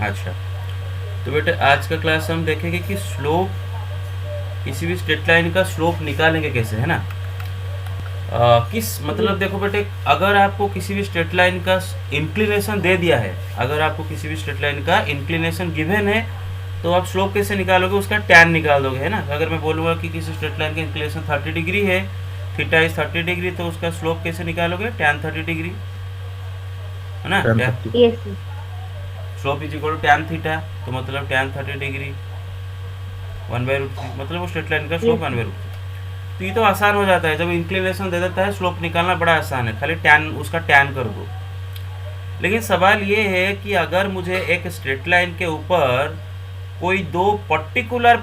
अच्छा, तो बेटे आज का क्लास हम देखेंगे कि स्लोप, किसी भी स्ट्रेट लाइन का स्लोप निकालेंगे कैसे, है ना। किस जी। मतलब देखो बेटे, अगर आपको किसी भी स्ट्रेट लाइन का इंक्लिनेशन दे दिया है, अगर आपको किसी भी स्ट्रेट लाइन का इंक्लिनेशन गिवन है, तो आप स्लोप कैसे निकालोगे, उसका टैन निकाल दोगे, है ना। अगर मैं बोलूँगा कि किसी स्ट्रेट लाइन का इंक्लिनेशन 30 डिग्री है, थीटा इज 30 डिग्री, तो उसका स्लोप कैसे निकालोगे, टैन 30 डिग्री, है ना। Ten tan thirty yes sir. Slope is equal to tan theta, तो मतलब टैन 30 डिग्री 1/√3, मतलब वो स्ट्रेट लाइन का slope yes one sir. By root three. तो ये तो आसान हो जाता है, जब इंक्लिनेशन दे देता है स्लोप निकालना बड़ा आसान है, खाली टैन, उसका टैन कर दो। लेकिन सवाल ये है कि अगर मुझे एक स्ट्रेट लाइन के ऊपर कोई दो पर्टिकुलर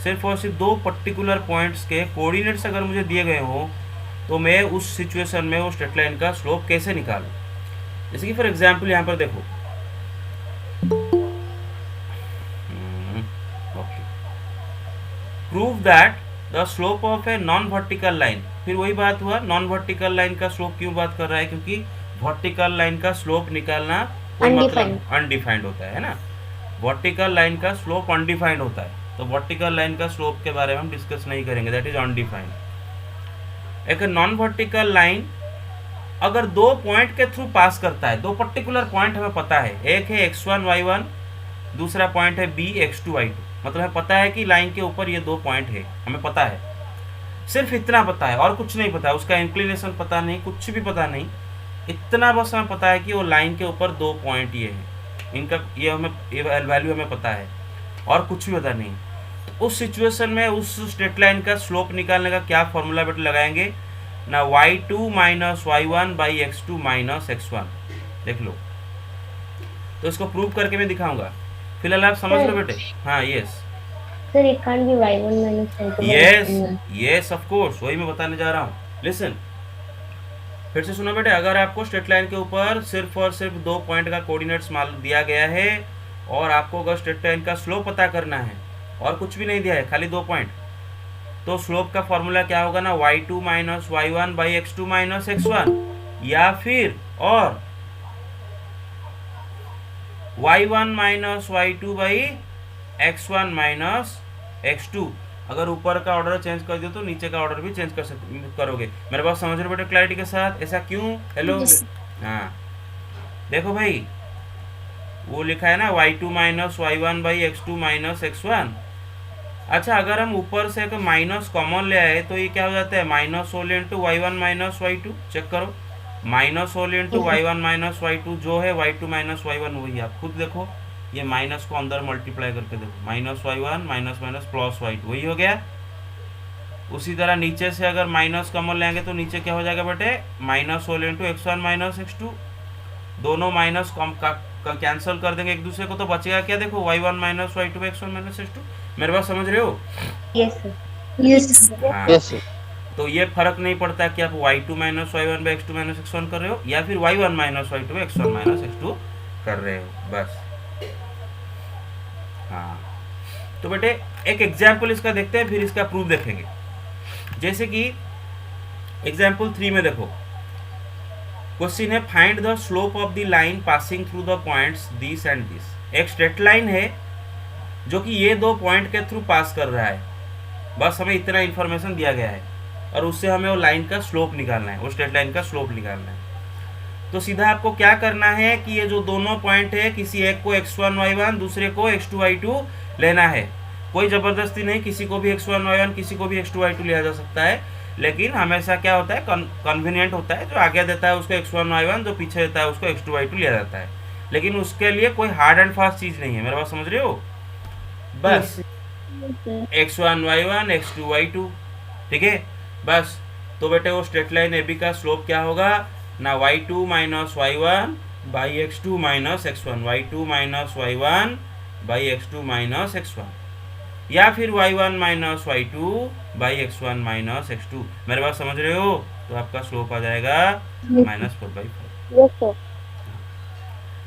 सिर्फ और सिर्फ दो पर्टिकुलर पॉइंट्स के कोऑर्डिनेट्स अगर मुझे दिए गए हों, तो मैं उस सिचुएशन में वो स्ट्रेट लाइन का स्लोप कैसे निकालूं। जैसे कि फॉर एग्जांपल यहाँ पर देखो, okay, prove that the slope of a non vertical line. फिर वही बात हुआ, नॉन वर्टिकल लाइन का स्लोप क्यों बात कर रहा है, क्योंकि वर्टिकल लाइन का स्लोप निकालना कोई मतलब अनडिफाइंड। अनडिफाइंड होता है ना। वर्टिकल लाइन का स्लोप अनडिफाइंड होता है, तो वर्टिकल लाइन का स्लोप के बारे में हम डिस्कस नहीं करेंगे, दैट इज अनडिफाइंड। एक नॉन वर्टिकल लाइन अगर दो पॉइंट के थ्रू पास करता है, दो पर्टिकुलर पॉइंट हमें पता है, एक है x1 y1, दूसरा पॉइंट है b x2 y2, मतलब हमें पता है कि लाइन के ऊपर ये दो पॉइंट है, हमें पता है, सिर्फ इतना पता है और कुछ नहीं पता है, उसका इंक्लिनेशन पता नहीं, कुछ भी पता नहीं, इतना बस हमें पता है कि वो लाइन के ऊपर दो पॉइंट ये है, इनका ये हमें ये वैल्यू हमें पता है, और कुछ भी पता नहीं। तो उस सिचुएशन में उस स्ट्रेट लाइन का स्लोप निकालने का क्या फॉर्मूला बेटा लगाएंगे ना, y2 minus y1 by x2 minus x1। देख लो, तो इसको प्रूव करके मैं दिखाऊंगा, फिलहाल आप समझ लो सर बेटे। हाँ, yes sir it can't be y1 minus y2 by yes x1। Yes, of course, वही मैं बताने जा रहा हूँ। लिसन, फिर से सुनो बेटे, अगर आपको स्ट्रेट लाइन के ऊपर सिर्फ और सिर्फ दो पॉइंट का कोऑर्डिनेट्स मालूम दिया गया है, और आपको अगर स्ट्रेट लाइन का स्लोप पता करना है, और कुछ भी नहीं दिया है, खाली दो पॉइंट, तो स्लोप का फॉर्मूला क्या होगा ना, y2 minus y1 by x2 minus x1, या फिर और y1 minus y2 by x1 minus x2। अगर ऊपर का ऑर्डर चेंज कर दिया तो नीचे का ऑर्डर भी चेंज करोगे। मेरे पास समझ रहे हो बेटे क्लैरिटी के साथ, ऐसा क्यों, हेलो। यस हाँ, देखो भाई, वो लिखा है ना y2 minus y1 by x2 minus x1। अच्छा, अगर हम ऊपर से एक माइनस कॉमन ले आए तो ये क्या हो जाता है, minus whole into Y one minus Y two, check करो, minus whole into yes Y one minus Y two जो है Y two minus Y one, वही आप खुद देखो, ये माइनस को अंदर मल्टीप्लाई करके देखो, minus Y one minus minus plus Y two, वही हो गया। उसी तरह नीचे से अगर माइनस कॉमन लेंगे तो नीचे क्या हो जाएगा बेटे, minus whole into X one minus X two, दोनों माइनस कम का कैंसिल कर देंगे एक दूसरे को, तो बचेगा क्या, देखो Y one minus Y two X one minus X two. मेरे बात समझ रहे हो। Yes sir. यस हाँ, यस सर। तो ये फर्क नहीं पड़ता कि आप y2 minus Y one by X two minus X one कर रहे हो, या फिर y1 minus Y two by X one minus X two कर रहे हो, बस। हाँ, तो बेटे एक एग्जाम्पल इसका देखते हैं, फिर इसका प्रूफ देखेंगे। जैसे कि एग्जाम्पल 3 में देखो, क्वेश्चन है find the slope of the line passing through the points this and this. एक स्ट्रेट लाइन है जो कि ये दो पॉइंट के थ्रू पास कर रहा है, बस हमें इतना इन्फॉर्मेशन दिया गया है, और उससे हमें वो लाइन का स्लोप निकालना है, वो स्ट्रेट लाइन का स्लोप निकालना है। तो सीधा आपको क्या करना है कि ये जो दोनों पॉइंट है, किसी एक को x1 y1 दूसरे को x2 y2 लेना है। कोई ज़बरदस्ती नहीं, किसी को भी x1 y1 किसी को भी x2 y2 लिया जा सकता है, लेकिन हमेशा क्या होता है, कन्वीनियंट होता है, जो आगे देता है उसको x1 y1, जो पीछे देता है उसको x2 y2 लिया जाता है। लेकिन उसके लिए कोई हार्ड एंड फास्ट चीज़ नहीं है, मेरे बात समझ रहे हो, यस बस sir. x1 y1 x2 y2, ठीक है, बस। तो बेटे वो स्ट्रेट लाइन ए बी का स्लोप क्या होगा ना, y2 minus y1 by x2 minus x1, y2 minus y1 by x2 minus x1, या फिर y1 minus y2 by x1 minus x2। मेरे बात समझ रहे हो, तो आपका स्लोप आ जाएगा -4/5। Yes sir.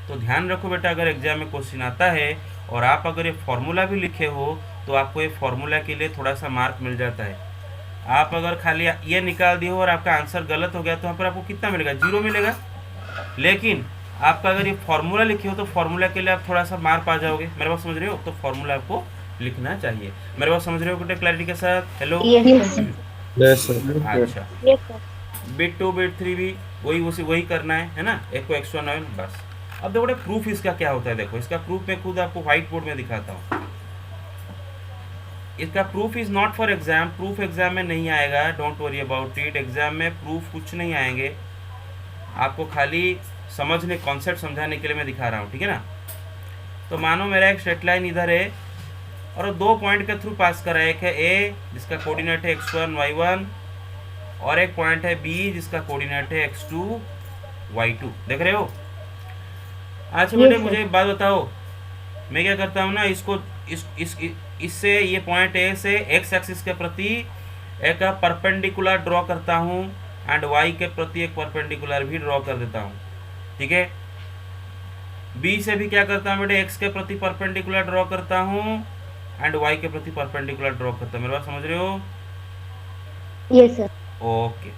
तो ध्यान रखो बेटा, अगर एग्जाम में क्वेश्चन आता है और आप अगर ये फॉर्मूला भी लिखे हो, तो आपको ये फॉर्मूला के लिए थोड़ा सा मार्क मिल जाता है। आप अगर खाली ये निकाल दिए हो और आपका आंसर गलत हो गया, तो वहाँ पर आपको कितना मिलेगा, 0 मिलेगा। लेकिन आपका अगर ये फॉर्मूला लिखे हो तो फॉर्मूला के लिए आप थोड़ा सा मार पा जाओगे, मेरे बात समझ रहे हो? तो फॉर्मूला आपको लिखना चाहिए। मेरे बात समझ रहे हो बेटे क्लैरिटी के साथ? Hello. Yes sir. Yes sir. अच्छा, यस सर। बिट 2 बिट 3 भी वही करना है ना, एक को एक्स 1 बस। अब देखो बेटे प्रूफ इसका क्या होता है, देखो इसका प्रूफ मैं खुद आपको व्हाइट बोर्ड में दिखाता हूँ। इसका proof is not for exam, proof exam में नहीं आएगा, don't worry about it. Exam में प्रूफ कुछ नहीं आएंगे, आपको खाली समझने, कॉन्सेप्ट समझाने के लिए मैं दिखा रहा हूँ, ठीक है ना। तो मानो मेरा एक स्ट्रेट लाइन इधर है और 2 पॉइंट के थ्रू पास कर रहा है, एक है ए जिसका कोऑर्डिनेट है x1 y1 और एक पॉइंट है बी जिसका कोऑर्डिनेट है x2 y2, देख रहे हो? अच्छा बेटे मुझे एक बात बताओ, मैं क्या करता हूँ ना, इसको इससे ये पॉइंट ए से एक्स एक्सिस के प्रति एक परपेंडिकुलर ड्रॉ करता हूँ एंड वाई के प्रति एक परपेंडिकुलर भी ड्रॉ कर देता हूँ, ठीक है। बी से भी क्या करता हूँ बेटे, एक्स के प्रति परपेंडिकुलर ड्रॉ करता हूँ एंड वाई के प्रति परपेंडिकुलर ड्रॉ करता हूँ। मेरी बात समझ रहे हो? Yes sir. ओके।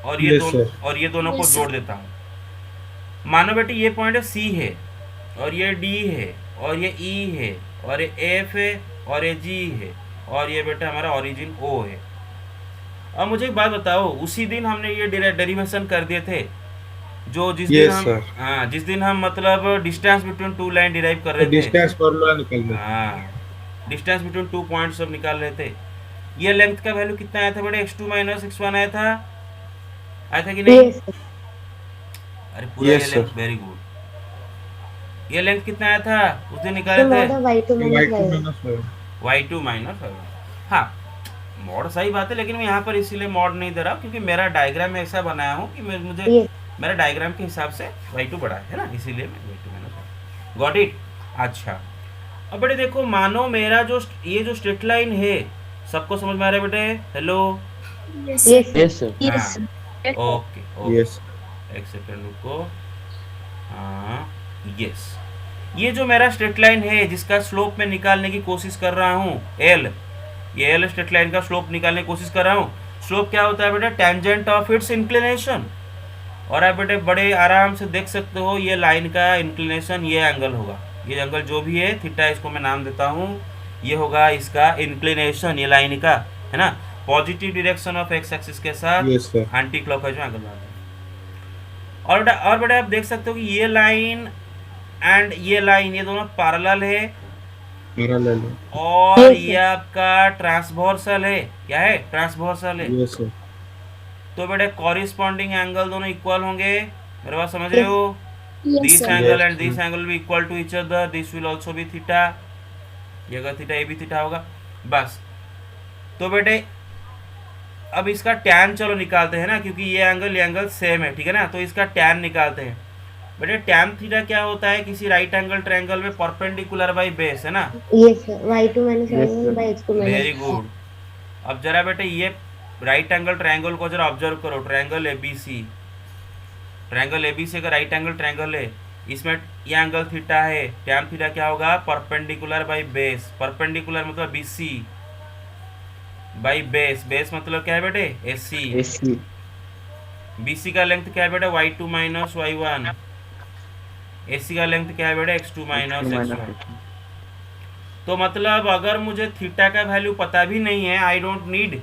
और ये दोनों को जोड़ देता हूँ। मानो बेटे ये पॉइंट सी है और ये डी है और ये ई है और ये एफ है और ये जी है और ये बेटा हमारा ओरिजिन ओ है। अब मुझे एक बात बताओ, उसी दिन हमने ये डेरिवेशन कर दिए थे जो जिस दिन हम मतलब distance between two line derive कर रहे थे, डिस्टेंस फॉर्मूला निकल रहा है। हाँ, डिस्टेंस बिटवीन 2 पॉइंट्स सब निकाल रहे थे। ये लेंथ का वैल्यू कितना आया था बेटे, x2 माइनस x1 आया था कि नहीं? अरे पूरा ये लेंथ, वेरी गुड। ये लेंथ कितना आया था उस दिन निकाले थे? y2 minus y1। हाँ, मॉड सही बात है, लेकिन मैं यहाँ पर इसीलिए मॉड नहीं दे रहा हूँ क्योंकि मेरा डायग्राम ऐसा बनाया हूँ कि मुझे मेरा डायग्राम के हिसाब से y2 बड़ा है ना, इसीलिए मैं y2 माइनस। Got it? अच्छा, अब बेटे देखो, मानो मेरा ये जो स्ट्रेट लाइन है, सबको समझ में आ रहा है बेटे? Hello? Yes sir. Okay, yes. एक सेकंड रुको। हाँ, यस। ये जो मेरा स्ट्रेट लाइन है जिसका स्लोप मैं निकालने की कोशिश कर रहा हूँ, ये एल स्ट्रेट लाइन का स्लोप निकालने की कोशिश कर रहा हूँ। स्लोप क्या होता है बेटा? Tangent of its inclination. और आप बेटे बड़े आराम से देख सकते हो, ये लाइन का इंक्लिनेशन ये एंगल होगा, ये एंगल जो भी है थीटा, इसको मैं नाम देता हूँ, ये होगा इसका इंक्लिनेशन, ये लाइन का, है ना। Positive direction of x axis के साथ एंटी क्लॉकवाइज में एंगल बनाते हैं। और बेटा आप देख सकते हो कि ये लाइन एंड ये लाइन, ये दोनों पैरेलल है और ये आपका ट्रांसवर्सल है। क्या है? ट्रांसवर्सल है। Yes sir. तो बेटे कॉरिस्पॉन्डिंग एंगल दोनों इक्वल होंगे, मेरे बात समझ रहे हो? This angle and this angle भी equal to each other, this will also be theta, ये अगर थीटा ये भी थीटा होगा, बस। तो बेटे अब इसका टैन चलो निकालते हैं ना, क्योंकि ये एंगल सेम है, ठीक है ना। तो इसका टैन निकालते हैं बेटे। टैन थीटा क्या होता है? किसी राइट एंगल ट्रायंगल में परपेंडिकुलर बाय बेस, है ना। Yes sir. y2 minus y1 by x2 minus. Very good. अब जरा बेटे ये राइट एंगल ट्रायंगल को जरा ऑब्जर्व करो, ट्रायंगल एबीसी, ट्रायंगल एबीसी का राइट एंगल ट्रायंगल है, इसमें ये एंगल थीटा है, टैन थीटा क्या होगा? Perpendicular by base. परपेंडिकुलर मतलब बीसी बाय बेस, बेस मतलब क्या है बेटे? एसी। बीसी का लेंथ क्या है बेटा? y2 minus y1। एसी का लेंथ क्या है बेटा? x2 minus x1। तो मतलब अगर मुझे थीटा का वैल्यू पता भी नहीं है, आई डोंट नीड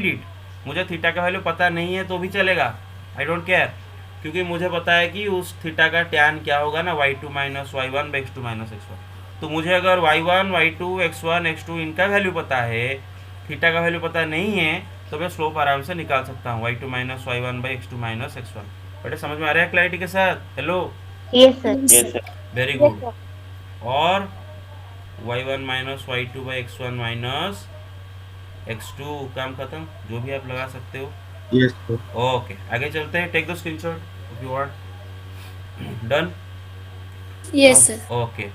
इट, मुझे थीटा का वैल्यू पता नहीं है तो भी चलेगा, आई डोंट केयर, क्योंकि मुझे पता है कि उस थीटा का टैन क्या होगा ना, y2 minus y1 by x2 minus x1। तो मुझे अगर y1 y2 x1 x2 इनका वैल्यू पता है, थीटा का वैल्यू पता नहीं है, तो मैं स्लोप आराम से निकाल सकता हूँ, y2 minus y1 by x2 minus x1। बेटे समझ में आ रहा है क्लैरिटी के साथ? Hello? Yes sir. Very good. और y1 minus y2 by x1 minus x2, काम खत्म, जो भी आप लगा सकते हो। Yes sir. ओके, आगे चलते हैं। Take the screenshot if you want. Done? Yes sir. Okay.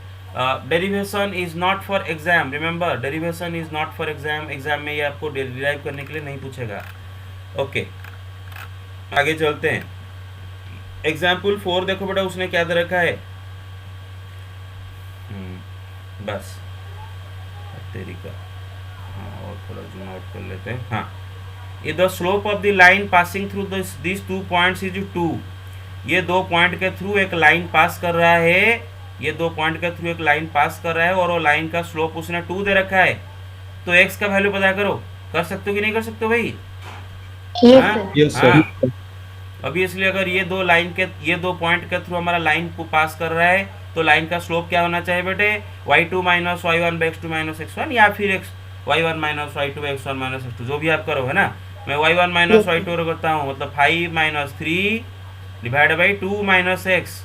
Derivation is not for exam, remember, derivation is not for exam. Exam में ये आपको डिराइव करने के लिए नहीं पूछेगा। ओके, आगे चलते हैं। एग्जाम्पल 4 देखो बेटा, उसने क्या दे रखा है? बस तेरी का, हाँ, और थोड़ा जूम आउट कर लेते हैं। हाँ, if the slope of the line passing through these 2 points is 2, ये दो पॉइंट के थ्रू एक लाइन पास कर रहा है, ये दो पॉइंट के थ्रू एक लाइन पास कर रहा है और वो लाइन का स्लोप उसने 2 दे रखा है, तो x का वैल्यू पता करो। कर सकते हो कि नहीं कर सकते हो भाई? Yes, हाँ? sir. Yes, sir. हाँ। अभी इसलिए अगर ये दो पॉइंट के थ्रू हमारा लाइन को पास कर रहा है तो लाइन का स्लोप क्या होना चाहिए बेटे? y2 minus y1 by x2 minus x1 या फिर y1 minus y2 by x1 minus x2, जो भी आप करो, है ना। मैं y1 माइनस y2 करता हूँ, मतलब 5 minus 3 divide by 2 minus x,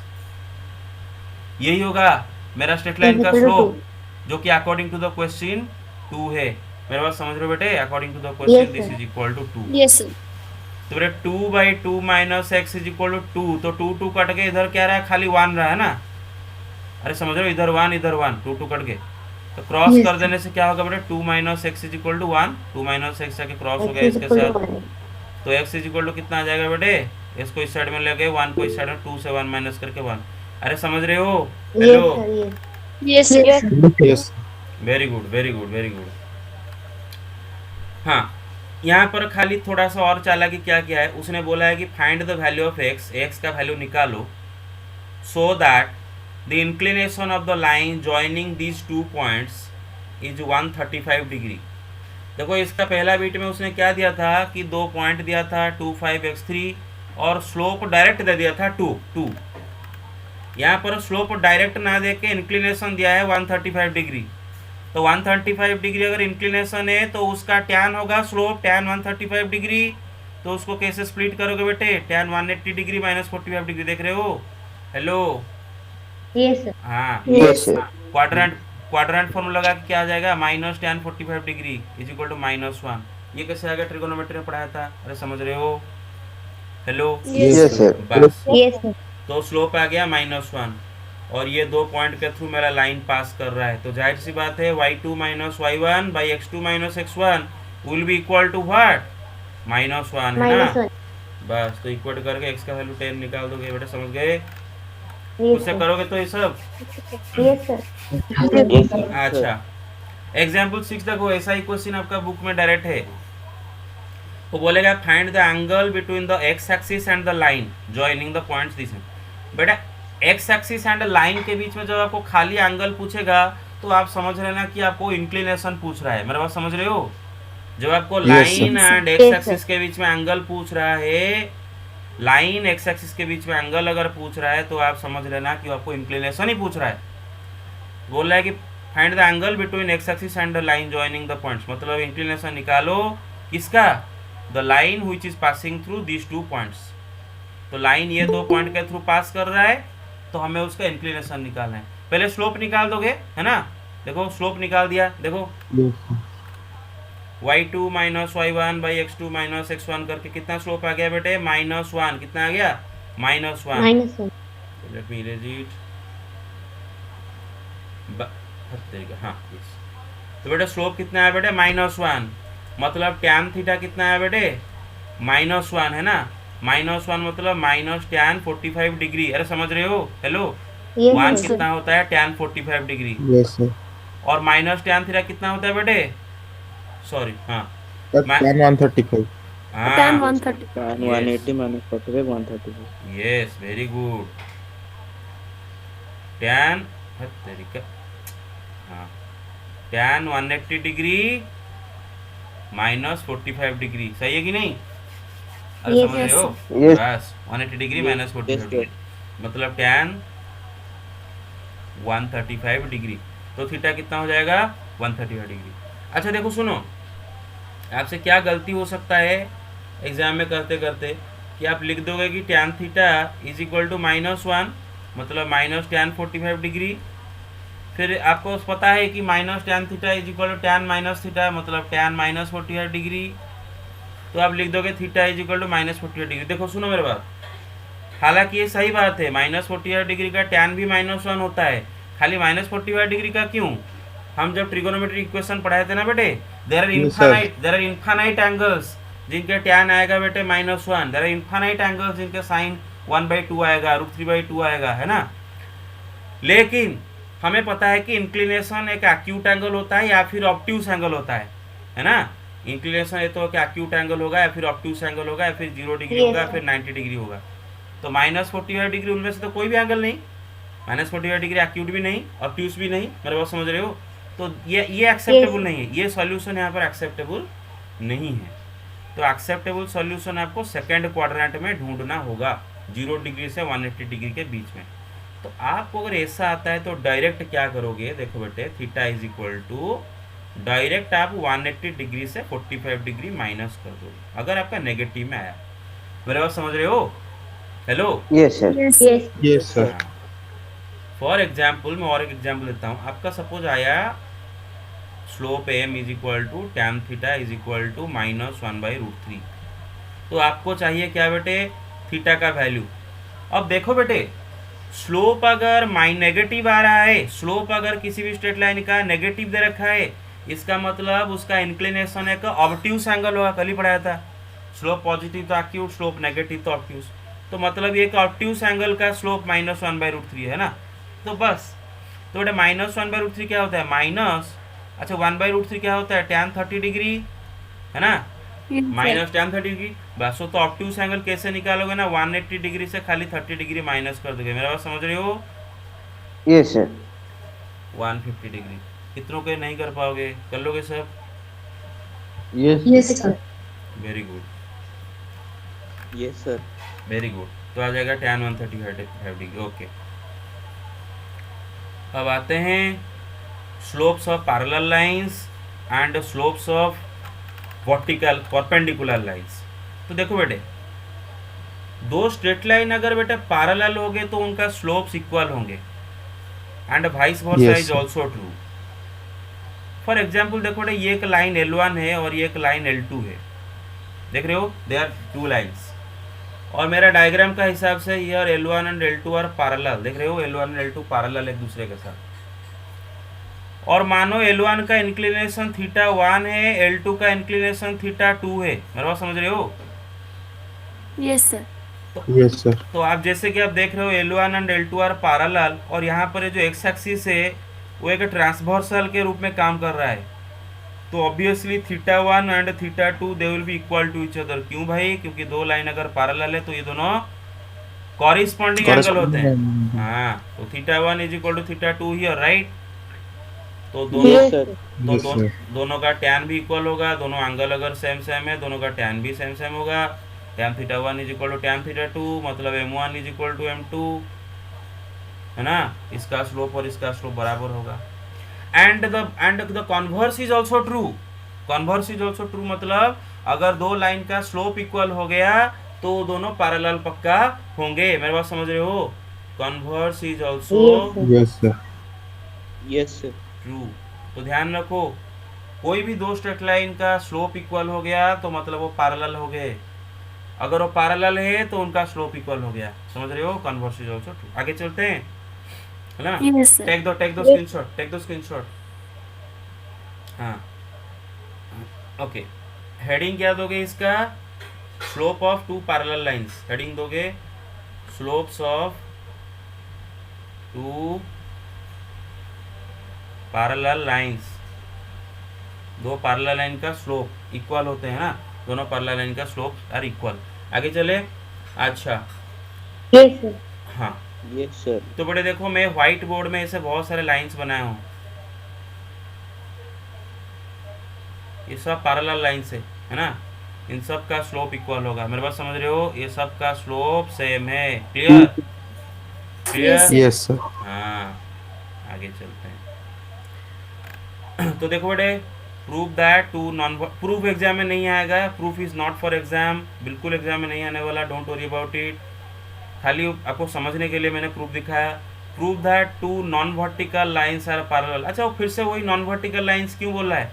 यही होगा मेरा स्ट्रेट लाइन का Equal to स्लोप, 2. जो कि अकॉर्डिंग टू द क्वेश्चन 2 है। मेरे बात समझ रहे हो बेटे? According to the question Yes, this sir. Is equal to 2। Yes, sir. तो बेटा 2 by 2 minus x is equal to 2, तो 2 2 कट के इधर क्या रहा है? खाली 1 रहा है ना। अरे समझ रहे हो? इधर 1 इधर 1, 2 2 कट के, तो क्रॉस Yes, कर sir. देने से क्या होगा बेटा? 2 minus x is equal to 1, 2 minus x आके क्रॉस हो X गया is इसके equal to साथ, 1. तो एक्स इज इक्वल टू कितना आ जाएगा बेटे? इसको इस साइड में लेके 1 को इस साइड में 2 से 1 माइनस करके 1। अरे समझ रहे हो? Yes, hello, sir. Yes. Yes, sir. Yes, sir. Yes. Very good very good very good. हाँ, यहाँ पर खाली थोड़ा सा और चालाकी क्या किया है, उसने बोला है कि find the value of x, x का वैल्यू निकालो, सो that the inclination of the line joining these 2 points is 135 degree. देखो इसका पहला बीट में उसने क्या दिया था कि 2 पॉइंट दिया था 2 5 x3 और स्लोप डायरेक्ट दे दिया था 2। यहाँ पर स्लोप डायरेक्ट ना दे के इंक्लिनेशन दिया है 135 डिग्री, तो 135 डिग्री अगर इंक्लिनेशन है तो उसका टैन होगा स्लोप टैन 135 डिग्री, तो उसको कैसे स्प्लिट करोगे बेटे? टैन 180 डिग्री माइनस 45 डिग्री, देख रहे हो? Hello, Yes, sir. हाँ, Yes, sir. क्वाड्रेंट फॉर्मूला लगा के क्या आ जाएगा? Minus tan 45 degree is equal to -1। ये कैसे आ गया? ट्रिगोनोमेट्री में पढ़ाया था। अरे समझ रहे हो? Hello, Yes, sir. बस, Yes, sir. तो स्लोप आ गया -1 और ये दो पॉइंट के थ्रू मेरा लाइन पास कर रहा है, तो जाहिर सी बात है y2 minus y1 by x2 minus x1 will be equal to what? -1, है ना। Minus 1. बस, तो इक्वल करके x का वैल्यू 10 निकाल दोगे बेटा, समझ गए? Yes, उससे sir. करोगे तो ये सब। Yes, sir. अच्छा, एग्जाम्पल 6 देखो, ऐसा ही क्वेश्चन आपका बुक में डायरेक्ट है। वो बोलेगा find the angle between the x axis and the line joining the points this. बेटा एक्स एक्सिस एंड लाइन के बीच में जब आपको खाली एंगल पूछेगा तो आप समझ रहे ना कि आपको इंक्लिनेशन पूछ रहा है। मेरा बात समझ रहे हो? जब आपको line and x Yes, axis के बीच में एंगल पूछ रहा है, लाइन एक्स एक्सिस के बीच में एंगल अगर पूछ रहा है तो आप समझ लेना कि आपको इंक्लिनेशन ही पूछ रहा है। बोल रहा है कि find the angle between x axis and the line joining the points, मतलब इंक्लिनेशन निकालो किसका? The line which is passing through these 2 points. तो लाइन ये दो पॉइंट के थ्रू पास कर रहा है तो हमें उसका इंक्लिनेशन निकालना है। पहले स्लोप निकाल दोगे, है ना। देखो स्लोप निकाल दिया, देखो Yes, sir. y2 minus y1 by x2 minus x1 करके कितना स्लोप आ गया बेटे? -1। कितना आ गया? -1। Minus 1. Late me erase it. हाँ, यस। तो बेटा स्लोप कितना है बेटे? -1। मतलब टैन थीटा कितना है बेटे? -1, है ना। -1 मतलब माइनस टैन 45 डिग्री। अरे समझ रहे हो? Hello, Yes, 1 sir. कितना होता है? Tan 45 degree. Yes, sir. और माइनस टैन थीटा कितना होता है बेटे? सॉरी, हाँ That's Ma- 135. Tan हाँ, 130. Tan 180 minus 45, 135. Yes, very good. Tan तरीका, हाँ, टैन 180 डिग्री माइनस 45 डिग्री, सही है कि नहीं? अरे Yes, समझ रहे yes, हो? Yes. बस 180 डिग्री माइनस 45 Yes, डिग्री, मतलब टैन 135 डिग्री। तो थीटा कितना हो जाएगा? 135 डिग्री। अच्छा देखो सुनो, आपसे क्या गलती हो सकता है एग्जाम में करते करते कि आप लिख दोगे कि tan theta is equal to -1, मतलब माइनस टैन 45 डिग्री। फिर आपको पता है कि minus tan theta is equal to tan minus theta, मतलब टैन माइनस 45 डिग्री। तो आप लिख दोगे theta is equal to -45 degree. देखो सुनो मेरे बात, हालांकि ये सही बात है, -45 डिग्री का टैन भी -1 होता है। खाली -45 डिग्री का क्यों? हम जब ट्रिगोनोमेट्री इक्वेशन पढ़ाए थे ना बेटे, देयर आर इनफाइनाइट एंगल्स जिनके टैन आएगा बेटे -1, देयर आर इनफाइनाइट एंगल्स जिनके साइन 1/2 आएगा, √3/2 आएगा, है ना। लेकिन हमें पता है कि इंक्लिनेशन एक एक्यूट एंगल होता है या फिर ऑब्ट्यूस एंगल होता है ना। इंक्लिनेशन ये तो क्या एक्यूट एंगल होगा या फिर ऑब्ट्यूस एंगल होगा या फिर 0 डिग्री Yes, होगा या sir. फिर 90 डिग्री होगा। तो -45 डिग्री उनमें से तो कोई भी एंगल नहीं, -45 डिग्री एक्यूट भी नहीं, ऑब्ट्यूस भी नहीं, मेरे बात समझ रहे हो? तो ये एक्सेप्टेबल नहीं है, ये सॉल्यूशन यहाँ पर एक्सेप्टेबल नहीं है। तो एक्सेप्टेबल सॉल्यूशन आपको सेकंड क्वाड्रेंट में ढूंढना होगा, 0 डिग्री से 180 डिग्री के बीच में। तो आपको अगर ऐसा आता है तो डायरेक्ट क्या करोगे, देखो बेटे, theta is equal to direct आप 180 डिग्री से 45 डिग्री माइनस कर दो अगर आपका नेगेटिव में आया। मेरे बात समझ रहे हो? Hello? Yes sir. Yes yes sir. For example मैं और एक एग्जाम्पल देता हूँ। आपका सपोज आया slope M is equal to tan theta is equal to -1/√3। तो आपको चाहिए क्या बेटे, थीटा का वैल्यू। अब देखो बेटे, स्लोप अगर नेगेटिव आ रहा है, स्लोप अगर किसी भी स्ट्रेट लाइन का नेगेटिव दे रखा है, इसका मतलब उसका इंक्लिनेशन एक ऑब्ट्यूस एंगल होगा, कल ही पढ़ाया था। स्लोप पॉजिटिव तो एक्यूट, स्लोप नेगेटिव तो ऑब्ट्यूस, तो मतलब ये एक ऑब्ट्यूस एंगल का स्लोप -1/√3 है ना। तो बस, तो बेटा -1/√3 क्या होता है, माइनस, अच्छा 1/√3 क्या होता है, tan 30 डिग्री है ना, माइनस tan 30 डिग्री। बस तो ऑब्ट्यूस एंगल कैसे निकालोगे ना, 180 डिग्री से खाली 30 डिग्री माइनस कर दोगे। मेरा बात समझ रहे हो? Yes sir. 150 डिग्री। कितनों के नहीं कर पाओगे, कर लोगे सब? Yes sir. Very good, yes sir. Very good. तो आ जाएगा tan 135 डिग्री। ओके, अब आते हैं slopes of parallel lines and slopes of vertical perpendicular lines. तो देखो बेटे, दो स्ट्रेट लाइन अगर बेटे पैरेलल होंगे तो उनका स्लोप्स इक्वल होंगे, and vice versa is also true. For example देखो बेटे, ये एक लाइन L1 है और ये एक लाइन L2 है, देख रहे हो, दे आर टू लाइंस। और मेरा डायग्राम का हिसाब से ये L1 and L2 are parallel, देख रहे हो, L1 एंड L2 पैरेलल एक दूसरे के साथ। और मानो L1 का इंक्लिनेशन θ1 है, L2 का इंक्लिनेशन θ2 है। मेरा बात समझ रहे हो? Yes sir. Yes sir. तो आप जैसे कि आप देख रहे हो L1 and L2 are parallel, और यहाँ पर जो एक्स एक्सिस है वो एक ट्रांसवर्सल के रूप में काम कर रहा है। तो obviously θ1 and θ2 they will be equal to each other. क्यों भाई? क्योंकि दो लाइन अगर पैरेलल है तो ये दोनों कॉरिस्पॉन्डिंग एंगल होते हैं। हाँ, तो θ1 is equal to θ2 here, right? तो दोनों का tan भी इक्वल होगा, दोनों एंगल अगर सेम सेम है, दोनों का tan भी सेम सेम होगा। tan θ1 is equal to tan θ2, मतलब m1 is equal to m2, है ना। इसका स्लोप और इसका स्लोप बराबर होगा। And the converse is also true. Converse is also true मतलब अगर दो लाइन का स्लोप इक्वल हो गया तो दोनों पैरेलल पक्का होंगे। मेरे बात समझ रहे हो? Converse is also yes sir. Yes sir. True. तो ध्यान रखो, कोई भी दो स्ट्रेट लाइन का स्लोप इक्वल हो गया तो मतलब वो पैरेलल हो गए। अगर वो पैरेलल है तो उनका स्लोप इक्वल हो गया। समझ रहे हो? Converse is also true. आगे चलते हैं, है ना। Yes sir. टेक दो स्क्रीनशॉट। हाँ, ओके। हेडिंग क्या दोगे इसका? Slope of two parallel lines. Heading दोगे slopes of two parallel lines. दो पैरेलल लाइन का स्लोप इक्वल होते हैं ना, दोनों पैरेलल लाइन का स्लोप आर इक्वल। आगे चले। अच्छा, यस सर। हाँ, यस सर। तो बड़े देखो, मैं व्हाइट बोर्ड में ऐसे बहुत सारे लाइंस बनाया हूँ, ये सब पैरेलल लाइंस है ना। इन सब का स्लोप इक्वल होगा। मेरे बात समझ रहे हो? ये सब का स्लोप सेम है। क्लियर? क्लियर? Yes sir. हाँ, आगे चलते हैं। तो देखो बेटे, prove that two non, proof exam में नहीं आएगा, proof is not for exam, बिल्कुल एग्जाम में नहीं आने वाला, डोंट वरी अबाउट इट। खाली आपको समझने के लिए मैंने प्रूफ दिखाया। Prove that two non vertical lines are parallel. अच्छा, वो फिर से वही नॉन वर्टिकल लाइंस क्यों बोल रहा है?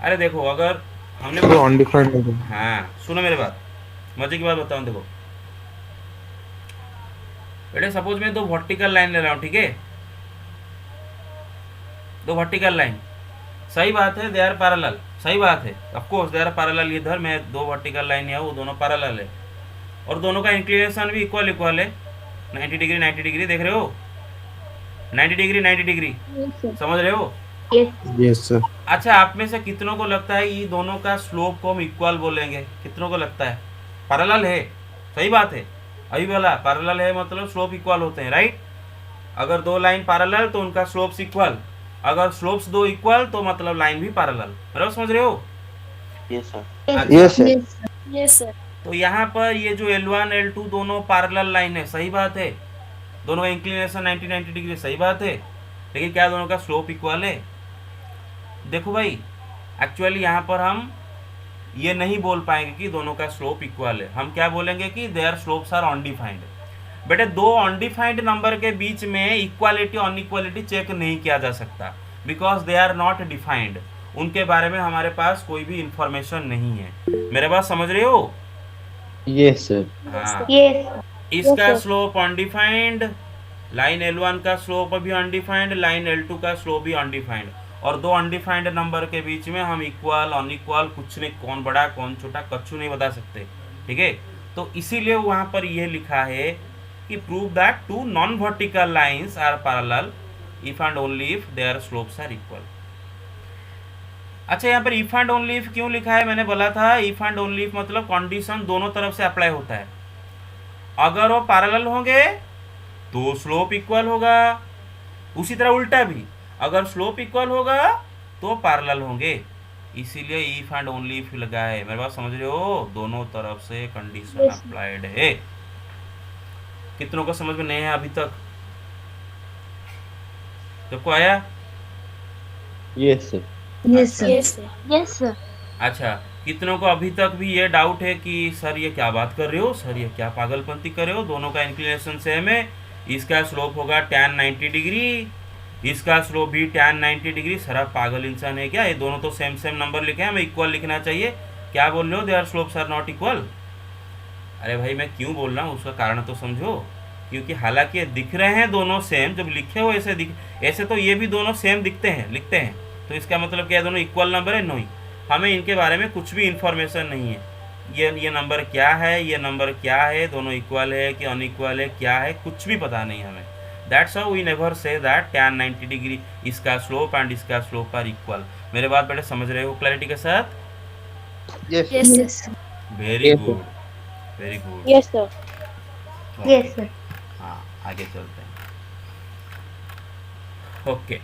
अरे देखो, अगर हमने अनडिफाइंड है। हाँ, सुनो मेरे बात, मजे की बात बताऊं। देखो बेटे, सपोज मैं दो वर्टिकल लाइन ले रहा हूँ, ठीक है, दो वर्टिकल लाइन, सही बात है, दे आर पैरेलल, सही बात है, of course they are parallel. इधर मैं दो वर्टिकल लाइन है वो दोनों पैरेलल है, और दोनों का इंक्लिनेशन भी इक्वल है, 90 डिग्री 90 डिग्री, देख रहे हो, 90 डिग्री 90 डिग्री, समझ रहे हो? Yes sir. अच्छा, आप में से कितनों को लगता है ये दोनों का स्लोप को हम इक्वल बोलेंगे? कितनों को लगता है? पैरेलल है, सही बात है, अभी बोला पैरेलल है मतलब स्लोप इक्वल होते हैं, राइट। अगर दो लाइन पैरेलल तो उनका स्लोप्स इक्वल, अगर स्लोप्स दो इक्वल तो मतलब लाइन भी पैरेलल, बराबर समझ रहे हो। Yes, sir. अच्छा, Yes, sir. Yes, sir. Yes, sir. तो यहाँ पर ये जो L1 L2 दोनों पैरेलल लाइन है, सही बात है, दोनों का इंक्लिनेशन 90 डिग्री, सही बात है, लेकिन क्या दोनों का स्लोप इक्वल है। देखो भाई, एक्चुअली यहाँ पर हम ये नहीं बोल पाएंगे कि दोनों का स्लोप इक्वल है, हम क्या बोलेंगे कि देयर स्लोप्स आर अनडिफाइंड। बेटे दो अनडिफाइंड नंबर के बीच में इक्वालिटी अनइक्वालिटी चेक नहीं किया जा सकता, because they are not defined, उनके बारे में हमारे पास कोई भी इंफॉर्मेशन नहीं है। मेरे बात समझ रहे हो। Yes, sir. हाँ, Yes, sir. इसका Yes, sir. Slope undefined, line L1 का स्लोप भी अनडिफाइंड, लाइन L2 का स्लोप भी अनडिफाइंड, और दो अनडिफाइंड नंबर के बीच में हम इक्वल अनइक्वल कुछ नहीं, कौन बड़ा कौन छोटा कच्चू नहीं बता सकते, ठीक है। तो इसीलिए वहां पर यह लिखा है कि prove that two non vertical lines are parallel if and only if their slopes are equal. अच्छा, यहाँ पर इफ एंड ओनली इफ क्यों लिखा है, मैंने बोला था इफ एंड ओनली इफ मतलब कंडीशन दोनों तरफ से अप्लाई होता है। अगर वो पैरेलल होंगे तो स्लोप इक्वल होगा, उसी तरह उल्टा भी, अगर स्लोप इक्वल होगा तो पैरेलल होंगे, इसीलिए इफ एंड ओनली इफ लगा है। मेरे बात समझ रहे हो, दोनों तरफ से कंडीशन Yes. अप्लाइड है। कितनों को समझ में नहीं है अभी तक, सबको आया। Yes, sir. Yes, sir. Yes, sir. Yes, sir. अच्छा, कितनों को अभी तक भी ये डाउट है कि सर ये क्या बात कर रहे हो, सर ये क्या पागलपंती कर रहे हो, दोनों का इंक्लिनेशन सेम है, इसका स्लोप होगा tan 90 डिग्री, इसका स्लोप भी tan 90 डिग्री। सर आप पागल इंसान है क्या, ये दोनों तो सेम सेम नंबर लिखे हैं, हमें इक्वल लिखना चाहिए, क्या बोल रहे हो their slopes are not equal. अरे भाई मैं क्यों बोल रहा हूँ उसका कारण तो समझो, क्योंकि हालांकि ये दिख रहे हैं दोनों सेम, जब लिखे हो ऐसे दिख, ऐसे तो ये भी दोनों सेम दिखते हैं, लिखते हैं, तो इसका मतलब क्या है, दोनों इक्वल नंबर है। नहीं, हमें इनके बारे में कुछ भी इंफॉर्मेशन नहीं है, ये नंबर क्या है, ये नंबर क्या है, दोनों इक्वल है कि अनइक्वल है, क्या है, कुछ भी पता नहीं हमें। That's how we never say that tan 90 degree इसका स्लोप एंड इसका स्लोप आर इक्वल। मेरे बात बेटे समझ रहे हो क्लैरिटी के साथ। Yes, Yes, sir. Yes, sir. Very Yes, good, very good. Yes, sir. Yes, sir. हाँ, आगे चलते हैं। ओके,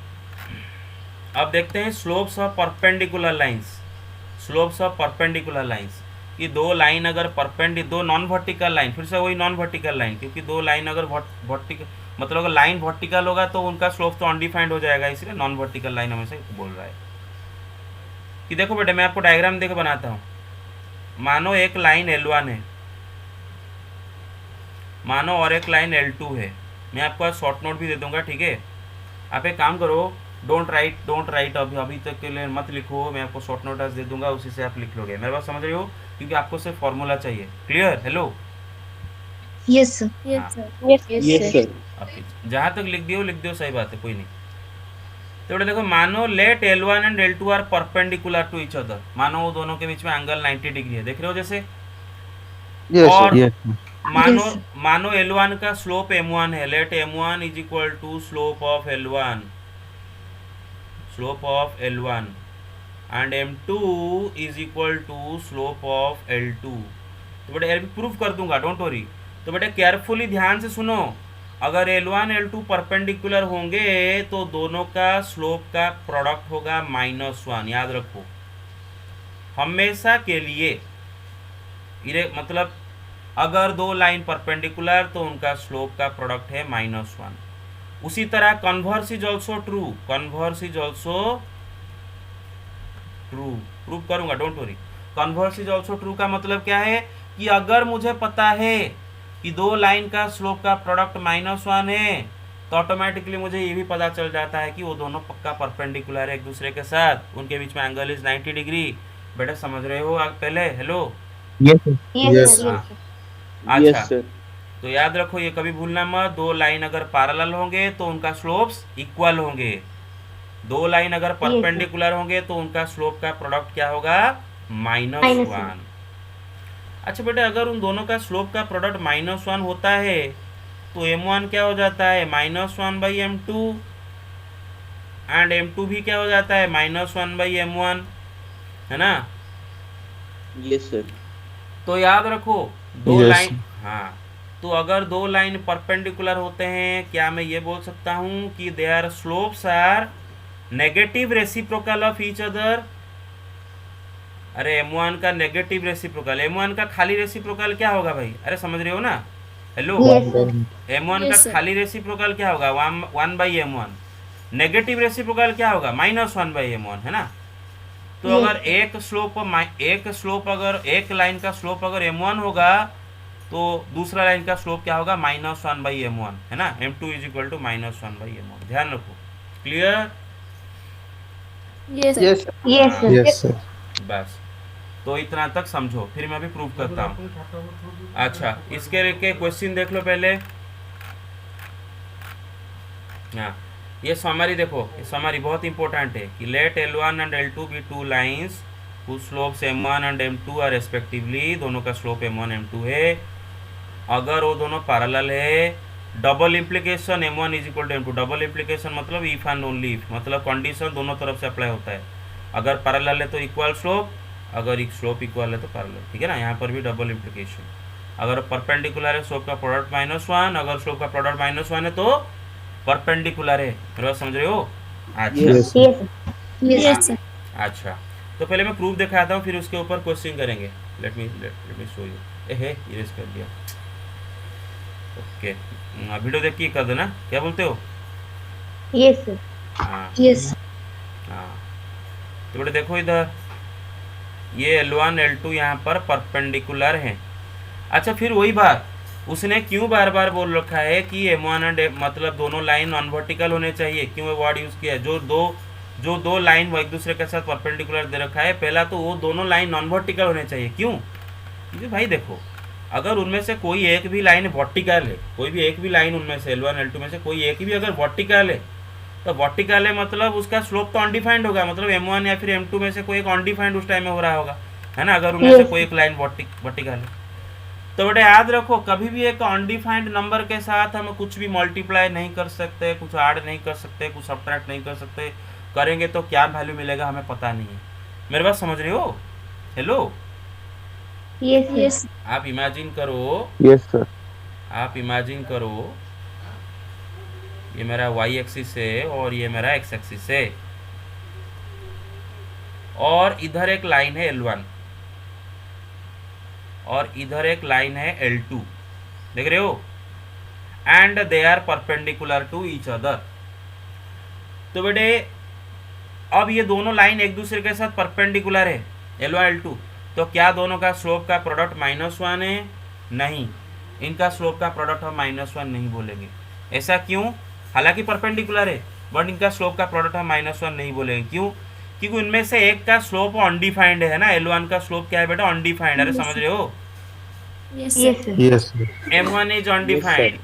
अब देखते हैं slopes of perpendicular lines. Slopes of perpendicular lines, कि दो लाइन अगर दो नॉन वर्टिकल लाइन, फिर से वही नॉन वर्टिकल लाइन, क्योंकि दो लाइन अगर वर्टिकल मतलब अगर लाइन वर्टिकल होगा तो उनका स्लोप तो अनडिफाइंड हो जाएगा, इसलिए नॉन वर्टिकल लाइन हमेशा बोल रहा है। कि देखो बेटे मैं आपको डायग्राम देकर बनाता हूँ। मानो एक लाइन L1 है, मानो और एक लाइन L2 है। मैं आपको शॉर्ट नोट भी दे दूंगा, ठीक है। आप एक काम करो, डोंट राइट अभी तक के लिए मत लिखो, मैं आपको शॉर्ट नोट दे दूंगा, उसी से आप लिख लोगे। मेरे बात समझ रहे हो, क्योंकि आपको सिर्फ फॉर्मूला चाहिए। Clear, hello. Yes, sir. Yes, sir. Yes, Yes, sir. आप जहाँ तक लिख दियो, सही बात है, कोई नहीं। तो बेटा देखो, मानो let L1 and L2 are perpendicular to each other, मानो वो दोनों के बीच में एंगल 90 डिग्री है, देख रहे हो जैसे। Yes, और sir. Yes, sir. मानो Yes. मानो L1 का स्लोप M1 है, let M1 is equal to slope of L1, slope of L1, and M2 is equal to slope of L2। तो बेटा यार प्रूफ कर दूंगा, डोंट वरी। तो बेटा केयरफुली ध्यान से सुनो, अगर L1 L2 परपेंडिकुलर होंगे तो दोनों का स्लोप का प्रोडक्ट होगा -1, याद रखो हमेशा के लिए। ये मतलब अगर दो लाइन परपेंडिकुलर तो उनका स्लोप का प्रोडक्ट है -1। उसी तरह converse is also true, converse is also true, prove करूंगा, don't worry. Converse is also true का मतलब क्या है, कि अगर मुझे पता है कि दो लाइन का स्लोप का प्रोडक्ट -1 है, तो ऑटोमेटिकली मुझे ये भी पता चल जाता है कि वो दोनों पक्का परपेंडिकुलर है एक दूसरे के साथ, उनके बीच में एंगल इज 90 डिग्री। बेटा समझ रहे हो आप पहले, hello. Yes, sir. Yes, Yes, sir. हाँ, Yes, अच्छा, Yes, sir. तो याद रखो ये कभी भूलना मत, दो लाइन अगर पैरेलल होंगे तो उनका स्लोप्स इक्वल होंगे, दो लाइन अगर परपेंडिकुलर होंगे तो उनका स्लोप का प्रोडक्ट क्या होगा, -1। अच्छा बेटा, अगर उन दोनों का स्लोप का प्रोडक्ट -1 होता है तो M1 क्या हो जाता है, -1/M2, एंड M2 भी क्या हो जाता है, -1/M1, है ना। Yes, sir. तो याद रखो दो Yes. लाइन, हाँ, तो अगर दो लाइन परपेंडिकुलर होते हैं, क्या मैं ये बोल सकता हूँ कि their slopes are negative reciprocal of each other? अरे M1 का नेगेटिव रेसिप्रोकल, M1 का खाली रेसिप्रोकल क्या होगा भाई? अरे समझ रहे हो ना? Hello, Yes, sir. M1 Yes, का sir. खाली रेसिप्रोकल क्या होगा? 1/M1। नेगेटिव रेसिप्रोकल क्या होगा? -1/M1, है ना? तो Yes, अगर sir. अगर एक लाइन का स्लोप अगर M1 होगा, तो दूसरा लाइन का स्लोप क्या होगा? -1/M1, है ना? M2 is equal to -1/M1। ध्यान रखो। Clear? Yes, sir. Yes. Yes, sir. Yes, sir. बस, तो इतना तक समझो, फिर मैं भी प्रूव करता हूँ। अच्छा, इसके लेके क्वेश्चन देख लो पहले। हाँ, ये समरी देखो, ये समरी बहुत इंपॉर्टेंट है कि let L1 and L2 be two lines whose slopes M1 and M2 are respectively. दोनों का स्लोप M1 M2 है। अगर वो दोनों पैरेलल है, double implication M1 is equal to M2। Double implication मतलब इफ एंड ओनली इफ, मतलब condition दोनों तरफ से अप्लाई होता है। अगर पैरेलल है तो इक्वल स्लोप, अगर एक स्लोप इक्वल है तो पैरेलल, ठीक है ना? यहाँ पर भी डबल इम्प्लीकेशन। अगर परपेंडिकुलर है, स्लोप का प्रोडक्ट -1। अगर स्लोप का प्रोडक्ट -1 है तो परपेंडिकुलर है। मेरे बात समझ रहे हो? अच्छा। Yes, sir. Yes, sir. Yes, Yes, sir. sir. अच्छा, तो पहले मैं प्रूफ दिखाता हूँ, फिर उसके ऊपर क्वेश्चन करेंगे। Let me show you. Erase कर दिया। ओके, वीडियो देख के कर देना। क्या बोलते हो? Yes, sir. हाँ Yes, sir. हाँ, तो बेटे देखो इधर, ये L1 L2 यहाँ पर परपेंडिकुलर हैं। अच्छा, फिर वही बात, उसने क्यों बार बार बोल रखा है कि M1 एंड मतलब दोनों लाइन नॉन वर्टिकल होने चाहिए? क्यों वर्ड यूज़ किया है? जो दो लाइन वो एक दूसरे के साथ परपेंडिकुलर दे रखा है, पहला तो वो दोनों लाइन नॉन वर्टिकल होने चाहिए। क्यों? क्योंकि भाई देखो, अगर उनमें से कोई एक भी लाइन वर्टिकल है, कोई भी एक भी लाइन उनमें से L1 L2 में से कोई एक भी अगर वर्टिकल है, तो वर्टिकल है मतलब उसका स्लोप तो अनडिफाइंड होगा। मतलब M1 या फिर M2 में से कोई एक अनडिफाइंड उस टाइम में हो रहा होगा, है ना? अगर उनमें से Yes. कोई एक लाइन वर्टिकल है। तो बेटा याद रखो, कभी भी एक अनडिफाइंड नंबर के साथ हम कुछ भी मल्टीप्लाई नहीं कर सकते, कुछ ऐड नहीं कर सकते, कुछ सब्ट्रैक्ट नहीं कर सकते। करेंगे तो क्या वैल्यू मिलेगा हमें पता नहीं है। मेरे बात समझ रहे हो? Hello, Yes, sir. Yes. आप इमेजिन करो, Yes, sir. आप इमेजिन करो, ये मेरा y एक्सिस है और ये मेरा x एक्सिस है, और इधर एक लाइन है L1 और इधर एक लाइन है L2, देख रहे हो? And they are perpendicular to each other. तो बेटे अब ये दोनों लाइन एक दूसरे के साथ परपेंडिकुलर है, L1 L2, तो क्या दोनों का स्लोप का प्रोडक्ट -1 है? नहीं, इनका स्लोप का प्रोडक्ट हम -1 नहीं बोलेंगे। ऐसा क्यों? हालांकि परपेंडिकुलर है, बट इनका स्लोप का प्रोडक्ट हम -1 नहीं बोलेंगे। क्यों? क्योंकि उनमें से एक का स्लोप अनडिफाइंड है ना? L1 का स्लोप क्या है बेटा? अनडिफाइंड। अरे समझ रहे हो? Yes, sir. Yes, sir. Yes, sir. M1 is undefined.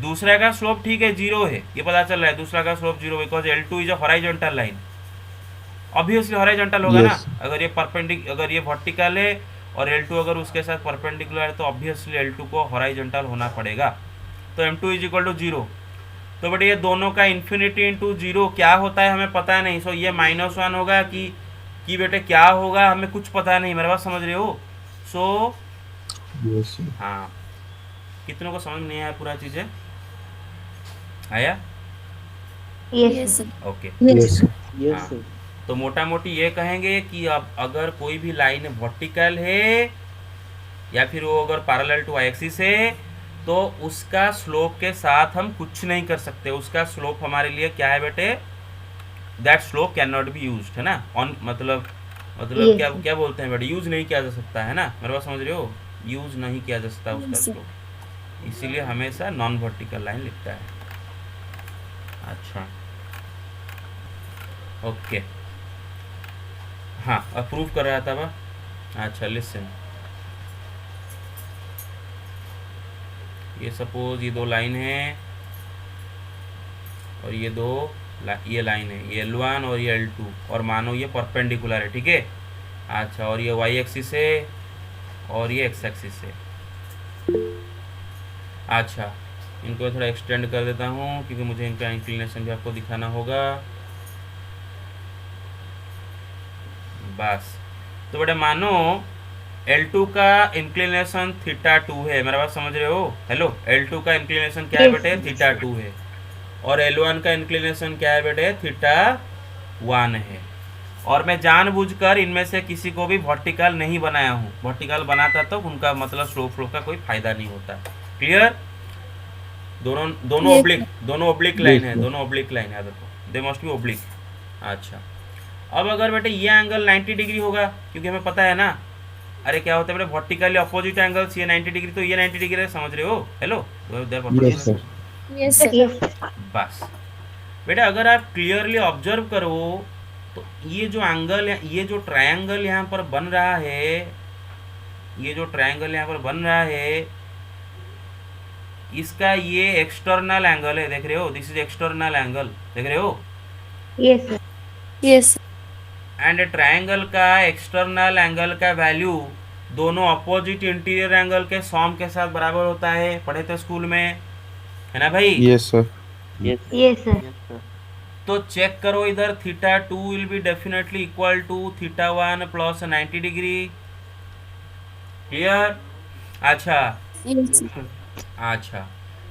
दूसरा का स्लोप ठीक है 0 है, ये पता चल रहा है। दूसरा का slope 0 because L2 is a horizontal line. Obviously horizontal होगा Yes. ना? अगर ये वर्टिकल है और L2 अगर उसके साथ परपेंडिकुलर है, तो ऑब्वियसली L2 को हॉराइजॉन्टल होना पड़ेगा। तो M2 इज इक्वल टू 0। तो बेटे ये दोनों का इन्फिनिटी इंटू 0 क्या होता है हमें पता नहीं। सो ये -1 होगा कि बेटे क्या होगा हमें कुछ पता नहीं। मेरे बात समझ रहे हो? सो Yes, sir. हाँ, कितनों को समझ में नहीं आया पूरा चीज़ें? आया? Yes, Yes, sir. sir. Okay. Yes, sir. Yes, हाँ। sir. तो मोटा मोटी ये कहेंगे कि अब अगर कोई भी लाइन वर्टिकल है या फिर वो अगर पैरेलल टू एक्सिस है, तो उसका स्लोप के साथ हम कुछ नहीं कर सकते। उसका स्लोप हमारे लिए क्या है बेटे? That slope can not be used, है ना? ऑन मतलब Yes, क्या sir. क्या बोलते हैं बेटे? यूज नहीं किया जा सकता, है ना? मेरे बात समझ रहे हो? यूज नहीं किया जा सकता उसका Yes, sir. स्लोप, इसीलिए हमेशा नॉन वर्टिकल लाइन लिखता है। अच्छा, ओके। हाँ, अप्रूव कर रहा था वह। अच्छा, लिसन, ये सपोज ये दो लाइन है और ये लाइन है, ये L1 और ये L2, और मानो ये परपेंडिकुलर है, ठीक है? अच्छा, और ये y एक्सिस है और ये x एक्सिस है। अच्छा, इनको थोड़ा एक्सटेंड कर देता हूँ क्योंकि मुझे इनका इंक्लिनेशन भी आपको दिखाना होगा। बस, तो बेटा मानो L2 का इंक्लिनेशन थीटा 2 है, मेरा बात समझ रहे हो? हेलो, L2 का इंक्लिनेशन क्या है Yes, बेटे? sir. थीटा 2 है। और L1 का इंक्लिनेशन क्या है बेटे? थीटा 1 है। और मैं जानबूझकर इनमें से किसी को भी वर्टिकल नहीं बनाया हूँ। वर्टिकल बनाता तो उनका मतलब स्लोप का कोई फायदा नहीं होता। क्लियर? दोनों दोनों Yes, ओब्लिक, दोनों ओब्लिक लाइन है, sir. दोनों ओब्लिक लाइन है, देखो दे मस्ट बी ओब्लिक। अच्छा, अब अगर बेटे ये एंगल 90 डिग्री होगा, क्योंकि हमें पता है ना, अरे क्या होता है बेटे, वर्टिकली अपोजिट एंगल्स, ये 90 डिग्री तो ये 90 डिग्री है, समझ रहे हो? Hello, Yes, sir. yes, sir. Yes, sir. बस बेटा, अगर आप क्लियरली ऑब्जर्व करो तो ये जो एंगल, ये जो ट्रायंगल यहाँ पर बन रहा है, ये जो ट्रायंगल यहाँ पर बन रहा है, इसका ये एक्सटर्नल एंगल है, देख रहे हो? दिस इज एक्सटर्नल एंगल, देख रहे हो? Yes, sir. Yes, sir. And triangle का एक्सटर्नल एंगल का वैल्यू दोनों अपोजिट इंटीरियर एंगल के सॉम के साथ बराबर होता है, पढ़े थे स्कूल में, है ना भाई? Yes, sir. Yes, sir. तो चेक करो इधर, theta 2 will be definitely equal to theta 1 plus 90 degree. Clear? अच्छा, Yes, sir. अच्छा,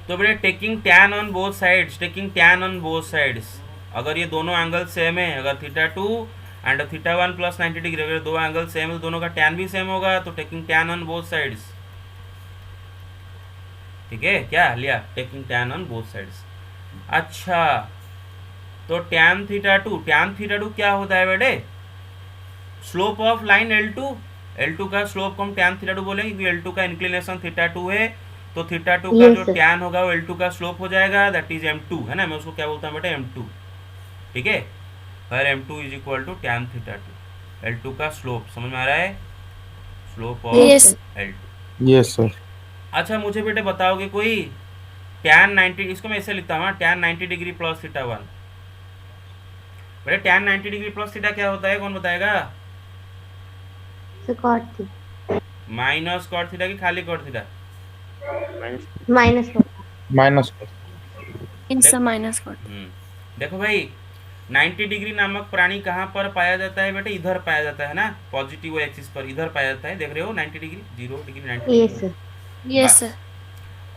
तो बेटे taking tan on both sides, taking tan on both sides, अगर ये दोनों एंगल सेम है, अगर theta 2 and theta 1 plus 90 degree, अगर दो एंगल सेम है तो दोनों का टैन भी सेम होगा, तो taking tan on both sides. ठीक है, क्या लिया? Taking tan on both sides. अच्छा, तो टैन थीटा 2, टैन थीटा 2 क्या होता है बेटे? Slope of line L2, L2 का स्लोप को हम टैन थीटा 2 बोलेंगे, क्योंकि L2 का इंक्लिनेशन थीटा 2 है, तो थीटा 2 का Yes, जो sir. टैन होगा वो L2 का स्लोप हो जाएगा, दैट इज M2, है ना? मैं उसको क्या बोलता हूँ बेटे? M2। ठीक है, फिर M2 is equal to tan theta 2, L2 का स्लोप, समझ में आ रहा है? Slope of Yes. L2। Yes, sir. अच्छा, मुझे बेटे बताओगे कोई टैन 90, इसको मैं ऐसे लिखता हूँ, टैन 90 डिग्री प्लस थीटा 1। बेटे टैन 90 डिग्री प्लस थीटा क्या होता है, कौन बताएगा? So cot theta. Minus cot theta की खाली cot theta? Minus cot. Minus. It's a minus cot. देखो भाई, 90 डिग्री नामक प्राणी कहाँ पर पाया जाता है बेटे? इधर पाया जाता है ना, पॉजिटिव एक्सिस पर इधर पाया जाता है, देख रहे हो? 90 degree, 0 degree, 90 Yes, sir. Yes, बस। sir.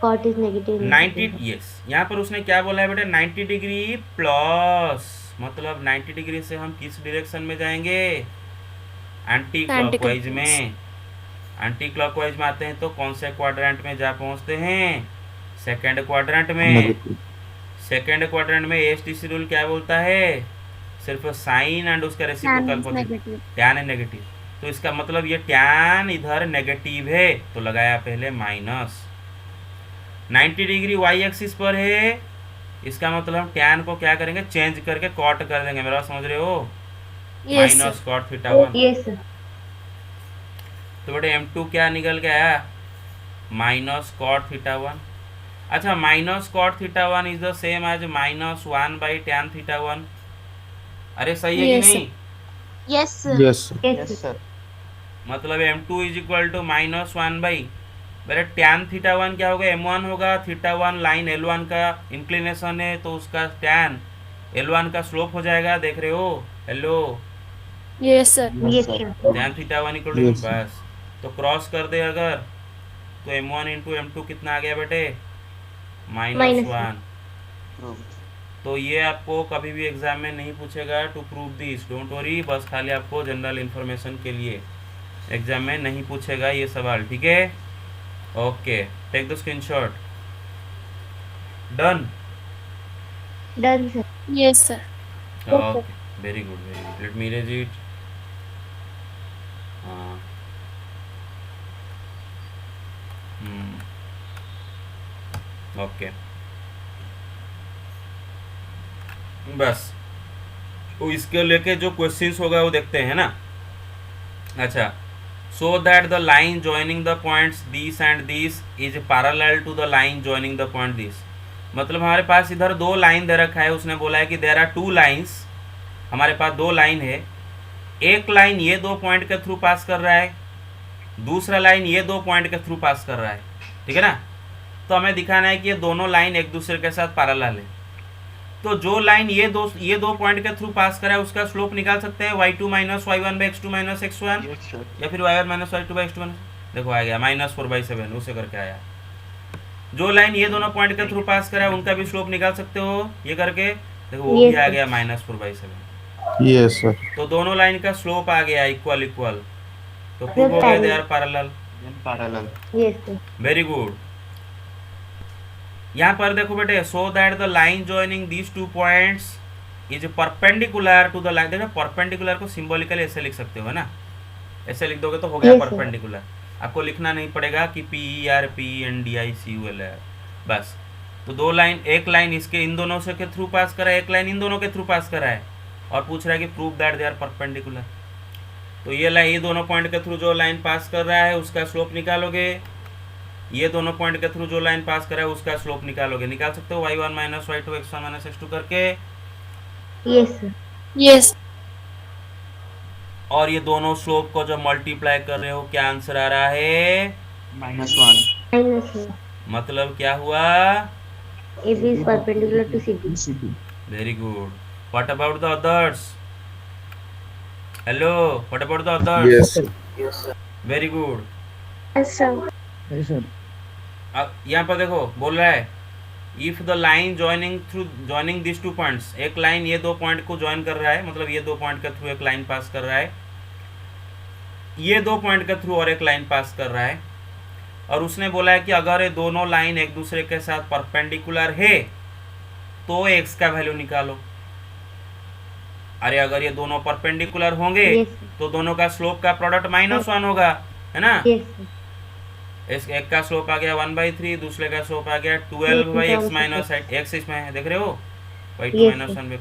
Cot is negative. 90, yes, यहाँ पर उसने क्या बोला है बेटे? 90 डिग्री प्लस, मतलब 90 डिग्री से हम किस डायरेक्शन में जाएंगे? एंटी क्लॉकवाइज में। एंटी क्लॉकवाइज में आते हैं तो कौन से क्वाड्रेंट में जा पहुंचते हैं? सेकंड क्वाड्रेंट में। Negative. सेकंड क्वाड्रेंट में एएसटीसी रूल क्या बोलता है? सिर्फ साइन एंड उसका रेसिप्रोकल पॉजिटिव, Negative. टैन है नेगेटिव, तो इसका मतलब ये टैन इधर नेगेटिव है, तो लगाया पहले माइनस। 90 डिग्री वाई एक्सिस पर है, इसका मतलब हम टैन को क्या करेंगे? चेंज करके कॉट कर देंगे, मेरा समझ रहे हो? Yes, minus sir. Cot theta 1। Yes, sir. तो बेटे M2 क्या निकल के आया? Minus cot theta 1। अच्छा, minus cot theta 1 is the same as minus 1 by tan theta 1। अरे सही है Yes, कि sir. नहीं? Yes, sir. Yes, sir. Yes, sir. मतलब M2 is equal to minus 1 by, बेटे टैन थीटा 1 क्या होगा? M1 होगा। थीटा 1 लाइन L1 का इंक्लिनेशन है, तो उसका टैन L1 का स्लोप हो जाएगा, देख रहे हो? Hello, Yes, sir. Yes, sir. Tan theta 1 equal to, Yes, sir. बस, तो क्रॉस कर दे अगर, तो M1 इंटू M2 कितना आ गया बेटे? Minus Minus 1। तो ये आपको कभी भी एग्जाम में नहीं पूछेगा to prove this, don't worry, बस खाली आपको जनरल इन्फॉर्मेशन के लिए, एग्जाम में नहीं पूछेगा ये सवाल, ठीक है? Okay, take the screenshot. Done? Done, sir. Yes, sir. Okay, very good, very good, let me erase it. हाँ, ओके, बस, तो इसके लेके जो क्वेश्चंस होगा वो देखते हैं ना। अच्छा, so that the line joining the points this and this is parallel to the line joining the point this, मतलब हमारे पास इधर दो लाइन दे रखा है, उसने बोला है कि देयर आर टू लाइंस, हमारे पास दो लाइन है, एक लाइन ये दो पॉइंट के थ्रू पास कर रहा है, दूसरा लाइन ये दो पॉइंट के थ्रू पास कर रहा है, ठीक है ना? तो हमें दिखाना है कि ये दोनों लाइन एक दूसरे के साथ पैरेलल है। तो जो लाइन ये दो पॉइंट के थ्रू पास करा है उसका स्लोप निकाल सकते हैं y2 minus y1 by x2 minus x1 या फिर y1 minus y2 by x2 देखो आ गया -4/7 उसे करके आया। जो लाइन ये दोनों पॉइंट के थ्रू पास करा है उनका भी स्लोप निकाल सकते हो ये करके, देखो वो Yes, भी आ sir. गया -4/7। Yes, sir. तो दोनों लाइन का स्लोप आ गया इक्वल इक्वल, तो प्रूव हो गया they are parallel. Parallel. Yes, sir. Very good. यहाँ पर देखो बेटे, so that the line joining these two points is perpendicular to the line. देखो परपेंडिकुलर को सिंबॉलिकली ऐसे लिख सकते हो है ना, ऐसे लिख दोगे तो हो गया Yes, sir. परपेंडिकुलर। आपको लिखना नहीं पड़ेगा कि PERPENDICUL है बस। तो दो लाइन, एक लाइन इसके इन दोनों से के थ्रू पास करा है, एक लाइन इन दोनों के थ्रू पास करा है और पूछ रहा है कि prove that they are perpendicular. तो ये लाइन, ये दोनों पॉइंट के थ्रू जो लाइन पास कर रहा है उसका स्लोप निकालोगे, ये दोनों पॉइंट के थ्रू जो लाइन पास कर रहा है उसका स्लोप निकालोगे। निकाल सकते हो y1 minus y2 x1 minus x2 करके। Yes, sir. Yes. और ये दोनों स्लोप को जब मल्टीप्लाई कर रहे हो क्या आंसर आ रहा है? -1. Minus, sir. मतलब क्या हुआ? AB is perpendicular to CD. Very good. What about the others? Hello, what about the others? Yes, sir. Very good. Yes, sir. अब यहाँ पर देखो बोल रहा है if the line joining this two points, एक लाइन ये दो पॉइंट को ज्वाइन कर रहा है, मतलब ये दो पॉइंट के थ्रू एक लाइन पास कर रहा है, ये दो पॉइंट के थ्रू और एक लाइन पास कर रहा है, और उसने बोला है कि अगर ये दोनों लाइन एक दूसरे के साथ परपेंडिकुलर है तो x का वैल्यू निकालो। अरे अगर ये दोनों परपेंडिकुलर होंगे Yes, sir. तो दोनों का स्लोप का प्रोडक्ट -1 होगा, है ना। Yes, sir. इस एक का स्लोप आ गया 1/3, दूसरे का स्लोप आ गया 12/x माइनस x इसमें है, देख रहे हो y2 Yes, minus sir. 1/x।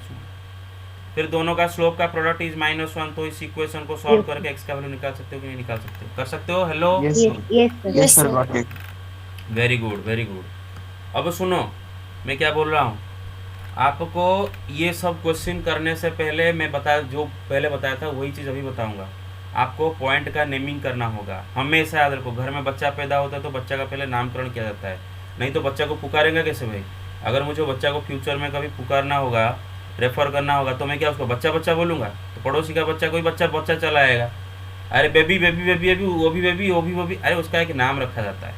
फिर दोनों का स्लोप का प्रोडक्ट इज -1, तो इस इक्वेशन को सॉल्व Yes, sir. करके x का वैल्यू निकाल सकते हो कि नहीं निकाल सकते हो? कर सकते हो। Hello, Yes, Yes, sir. yes, sir. Yes, sir. sir. Got it. Very good very good. अब सुनो मैं क्या बोल रहा हूँ आपको। ये सब क्वेश्चन करने से पहले मैं जो पहले बताया था वही चीज़ अभी बताऊंगा। आपको पॉइंट का नेमिंग करना होगा, हमेशा याद रखो। घर में बच्चा पैदा होता है तो बच्चा का पहले नामकरण किया जाता है, नहीं तो बच्चा को पुकारेंगे कैसे भाई? अगर मुझे बच्चा को फ्यूचर में कभी पुकारना होगा, रेफर करना होगा, तो मैं क्या उसको बच्चा बच्चा बोलूँगा? तो पड़ोसी का बच्चा कोई बच्चा चला आएगा, अरे बेबी बेबी बेबी बेबी वो भी बेबी वो भी वो भी, अरे उसका एक नाम रखा जाता है।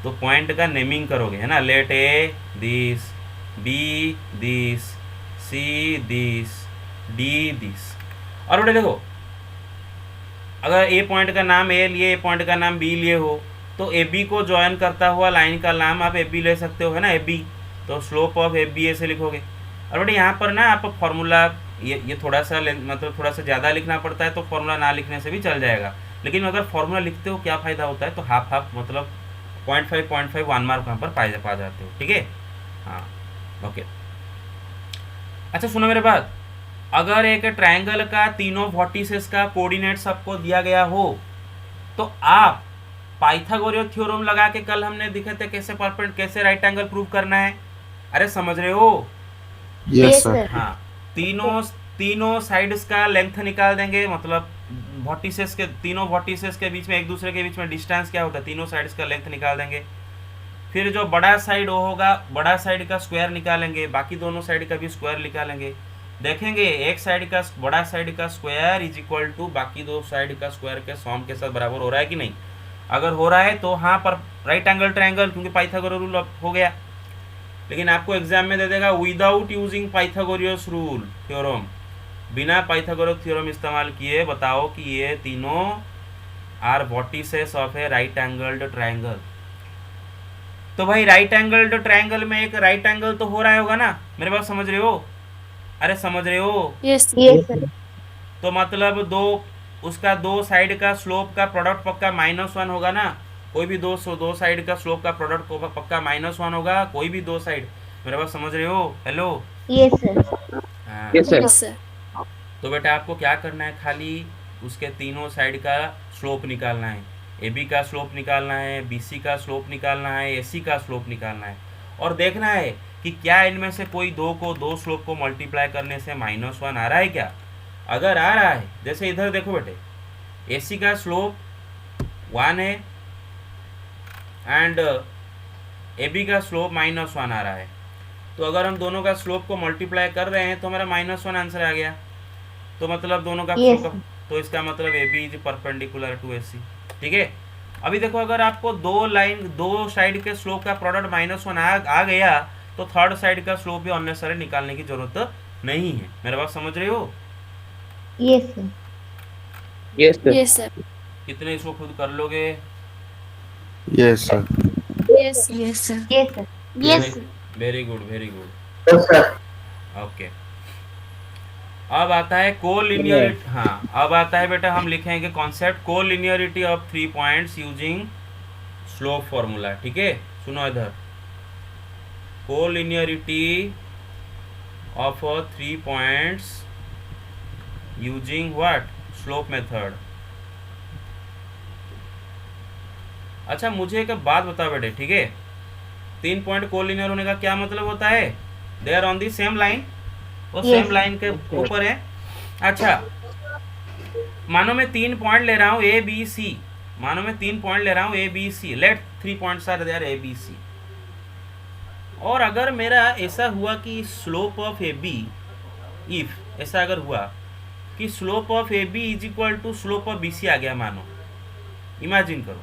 तो पॉइंट का नेमिंग करोगे, है ना। Let A this, B this, C this, D this. और बेटे देखो, अगर ए पॉइंट का नाम ए लिए, ए पॉइंट का नाम बी लिए हो, तो ए बी को ज्वाइन करता हुआ लाइन का नाम आप ए बी ले सकते हो, है ना, ए बी। तो स्लोप ऑफ ए बी ऐसे लिखोगे। और बेटे यहाँ पर ना आप फॉर्मूला ये थोड़ा सा मतलब थोड़ा सा ज़्यादा लिखना पड़ता है, तो फॉर्मूला ना लिखने से भी चल जाएगा। लेकिन अगर फॉर्मूला लिखते हो क्या फ़ायदा होता है? तो हाफ मतलब 0.5 1 मार्क वहाँ पर पा जाते हो, ठीक है। हाँ ओके। अच्छा सुनो मेरे बात, अगर एक ट्रायंगल का तीनों वर्टिसेस का कोऑर्डिनेट्स आपको दिया गया हो, तो आप पाइथागोरस थ्योरम लगा के, कल हमने दिखे थे कैसे राइट एंगल प्रूव करना है। अरे समझ रहे हो? Yes, Yes, sir. sir. हाँ, तीनों साइड्स का लेंथ निकाल देंगे, मतलब तीनों वर्टिसेस के बीच में, एक दूसरे के बीच में डिस्टेंस क्या होता है, तीनों साइड्स का लेंथ निकाल देंगे। फिर जो बड़ा साइड होगा, बड़ा साइड का स्क्वायर निकालेंगे, बाकी दोनों साइड का भी स्क्वायर निकालेंगे। देखेंगे एक साइड का बड़ा साइड का स्क्वायर इज इक्वल टू बाकी दो साइड का स्क्वायर के सम के साथ बराबर हो रहा है कि नहीं। अगर हो रहा है तो हाँ पर राइट एंगल ट्रायंगल, क्योंकि पाइथागोरस रूल हो गया। लेकिन आपको एग्जाम में दे देगा without using Pythagoras rule theorem, बिना पाइथागोरस थ्योरम इस्तेमाल किए बताओ कि ये तीनों are vertices of a right angled triangle. तो भाई राइट एंगल्ड ट्रायंगल में एक राइट एंगल तो हो रहा होगा ना, मेरे बात समझ रहे हो? अरे समझ रहे हो? Yes. Yes, sir. तो मतलब दो साइड का स्लोप का प्रोडक्ट पक्का -1 होगा ना। कोई भी दो साइड का स्लोप का प्रोडक्ट पक्का -1 होगा, कोई भी दो साइड। मेरे बात समझ रहे हो? हेलो। Yes, sir. हाँ। Yes, sir. Yes, sir. तो बेटा आपको क्या करना है, खाली उसके तीनों साइड का स्लोप निकालना है। ए बी का स्लोप निकालना है, बी सी का स्लोप निकालना है, ए सी का स्लोप निकालना है, और देखना है कि क्या इनमें से कोई दो स्लोप को मल्टीप्लाई करने से -1 आ रहा है क्या। अगर आ रहा है, जैसे इधर देखो बेटे, ए सी का स्लोप 1 है एंड ए बी का स्लोप -1 आ रहा है, तो अगर हम दोनों का स्लोप को मल्टीप्लाई कर रहे हैं तो हमारा -1 आंसर आ गया। तो मतलब दोनों का Yes, स्लोप, तो इसका मतलब A B is perpendicular to A C. ठीक है, अभी देखो अगर आपको दो साइड के स्लोप का प्रोडक्ट -1 आ गया तो थर्ड साइड का स्लोप भी अननेसेसरी निकालने की जरूरत नहीं है। मेरा बात समझ रहे हो? yes, sir. Yes, sir. Yes, sir. कितने इसको खुद कर लोगे? Yes, sir. Yes, yes, sir. Yes, sir. Yes, sir. Very good, very good. Yes, sir. Okay, अब आता है कोलिनियरिटी। हाँ, अब आता है बेटा, हम लिखेंगे concept collinearity of 3 points using slope formula. ठीक है, सुनो इधर, collinearity of 3 points using what? Slope method. अच्छा, मुझे एक बात बताओ बेटे, ठीक है, 3 पॉइंट कोलिनियर होने का क्या मतलब होता है? They are on the same line, वो Yes. सेम लाइन के ऊपर है। अच्छा, मानो मैं 3 पॉइंट ले रहा हूँ ए बी सी, मानो मैं 3 पॉइंट ले रहा हूँ A B C, let 3 points are there A B C. और अगर मेरा ऐसा हुआ कि slope of A B, if ऐसा अगर हुआ कि slope of A B is equal to slope of B C आ गया, मानो इमेजिन करो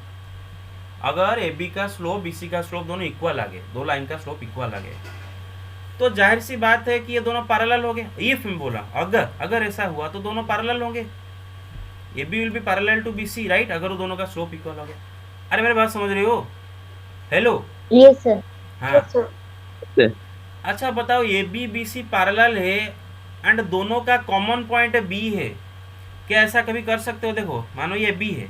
अगर ए बी का स्लोप बी सी का स्लोप दोनों इक्वल आ गए, दो लाइन का स्लोप इक्वल आ गए, तो जाहिर सी बात है कि ये दोनों पैरेलल हो गए। इफ मैं बोला अगर ऐसा हुआ तो दोनों पैरेलल होंगे, A B will be parallel to B C, right, अगर वो दोनों का स्लोप इक्वल हो गया। अरे मेरी बात समझ रहे हो? Hello, Yes, sir. हाँ, Sir. अच्छा बताओ, A B B C parallel है एंड दोनों का कॉमन पॉइंट बी है, क्या ऐसा कभी कर सकते हो? देखो मानो ये बी है,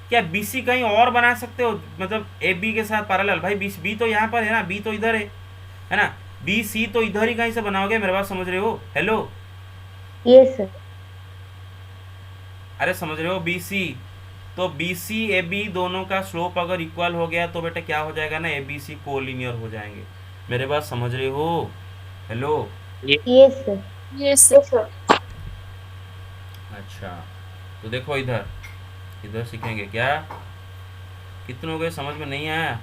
क्या बी सी कहीं और बना सकते हो? मतलब ए बी के साथ पैरेलल, भाई बी तो यहाँ पर है ना, बी तो इधर है ना, बी सी तो इधर ही कहीं से बनाओगे। मेरे बात समझ रहे हो? Hello, Yes, sir. अरे समझ रहे हो? बी सी, तो बी सी ए बी दोनों का स्लोप अगर इक्वल हो गया तो बेटा क्या हो जाएगा ना, ए बी सी कोलिनियर हो जाएंगे। मेरे बात समझ रहे हो? Hello, Yes, sir. Yes, sir. Yes, sir. अच्छा, तो देखो इधर सीखेंगे क्या? कितनों को समझ में नहीं आया?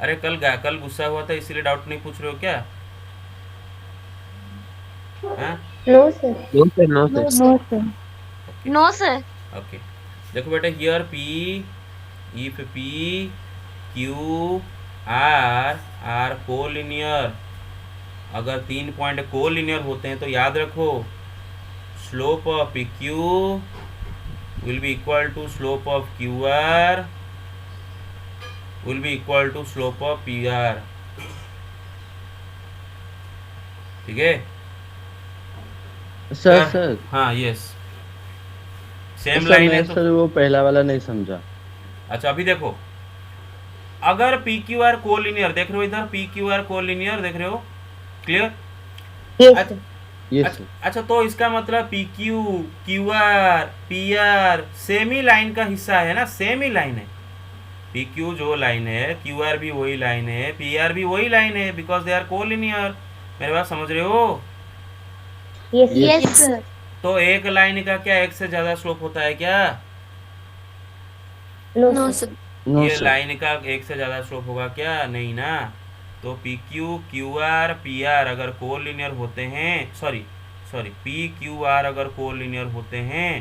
अरे कल गुस्सा हुआ था इसीलिए डाउट नहीं पूछ रहे हो क्या? हाँ, No, sir. No, sir. No, sir. No, sir. No, sir. Okay, देखो बेटा, here P, if P Q R are collinear, अगर 3 पॉइंट कोलिनियर होते हैं तो याद रखो slope of P Q will be equal to slope of Q R will be equal to slope of P R. ठीक है Sir, sir. हाँ, yes, same Sir, line है मैं तो। सर वो पहला वाला नहीं समझा। अच्छा, अभी देखो, अगर पी क्यू आर कोलिनियर, देख रहे हो इधर पी क्यू आर कोलिनियर, देख रहे हो? क्लियर? Yes, अच्छा, sir. Yes, sir. अच्छा, तो इसका मतलब P Q Q R P R same ही लाइन का हिस्सा है ना, सेम ही लाइन है। पी क्यू जो लाइन है, क्यू आर भी वही लाइन है, पी आर भी वही लाइन है, बिकॉज दे आर कोलिनियर। मेरे बात समझ रहे हो? Yes, Yes, yes, sir. तो एक लाइन का क्या एक से ज्यादा स्लोप होता है क्या? No, No, sir. sir. No, ये sir. लाइन का एक से ज्यादा स्लोप होगा क्या? नहीं ना। तो P Q Q R P are अगर कोलिनियर होते हैं, सॉरी पी क्यू आर अगर कोलिनियर होते हैं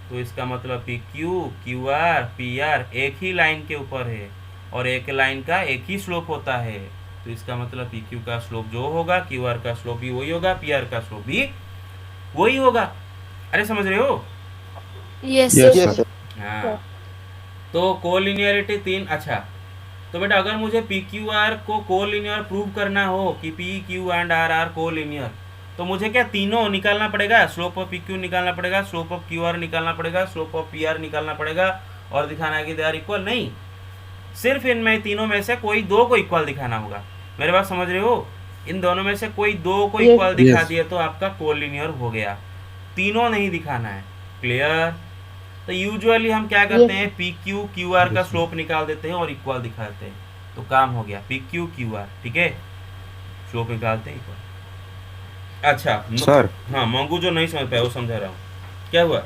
तो इसका मतलब P Q Q R P are एक ही लाइन के ऊपर है और एक लाइन का एक ही स्लोप होता है। तो इसका मतलब पी क्यू का स्लोप जो होगा क्यू आर का स्लोप भी वही होगा, पी आर का स्लोप भी वही होगा। अरे समझ रहे हो? Yes, Yes, sir. Yes, sir. sir. हाँ, तो कोलिनियरिटी 3। अच्छा, तो बेटा अगर मुझे पी क्यू आर को कोलिनियर प्रूव करना हो कि P Q and R are collinear, तो मुझे क्या तीनों निकालना पड़ेगा? स्लोप ऑफ पी क्यू निकालना पड़ेगा, स्लोप ऑफ क्यू आर निकालना पड़ेगा, स्लोप ऑफ पी आर निकालना पड़ेगा और दिखाना है कि दे आर इक्वल। नहीं, सिर्फ इनमें तीनों में से कोई दो को इक्वल दिखाना होगा। मेरे बात समझ रहे हो? इन दोनों में से कोई दो को Yes. इक्वल दिखा Yes. दिए तो आपका कोलिनियर हो गया, तीनों नहीं दिखाना है। क्लियर? तो यूजुअली हम क्या करते Yes. हैं, पी क्यू क्यू आर का स्लोप निकाल देते हैं और इक्वल दिखाते हैं, तो काम हो गया पी क्यू क्यू आर। ठीक है, स्लोप निकालते हैं इक्वल। अच्छा सर, हाँ, मंगू जो नहीं समझ पाया वो समझा रहा हूँ, क्या हुआ?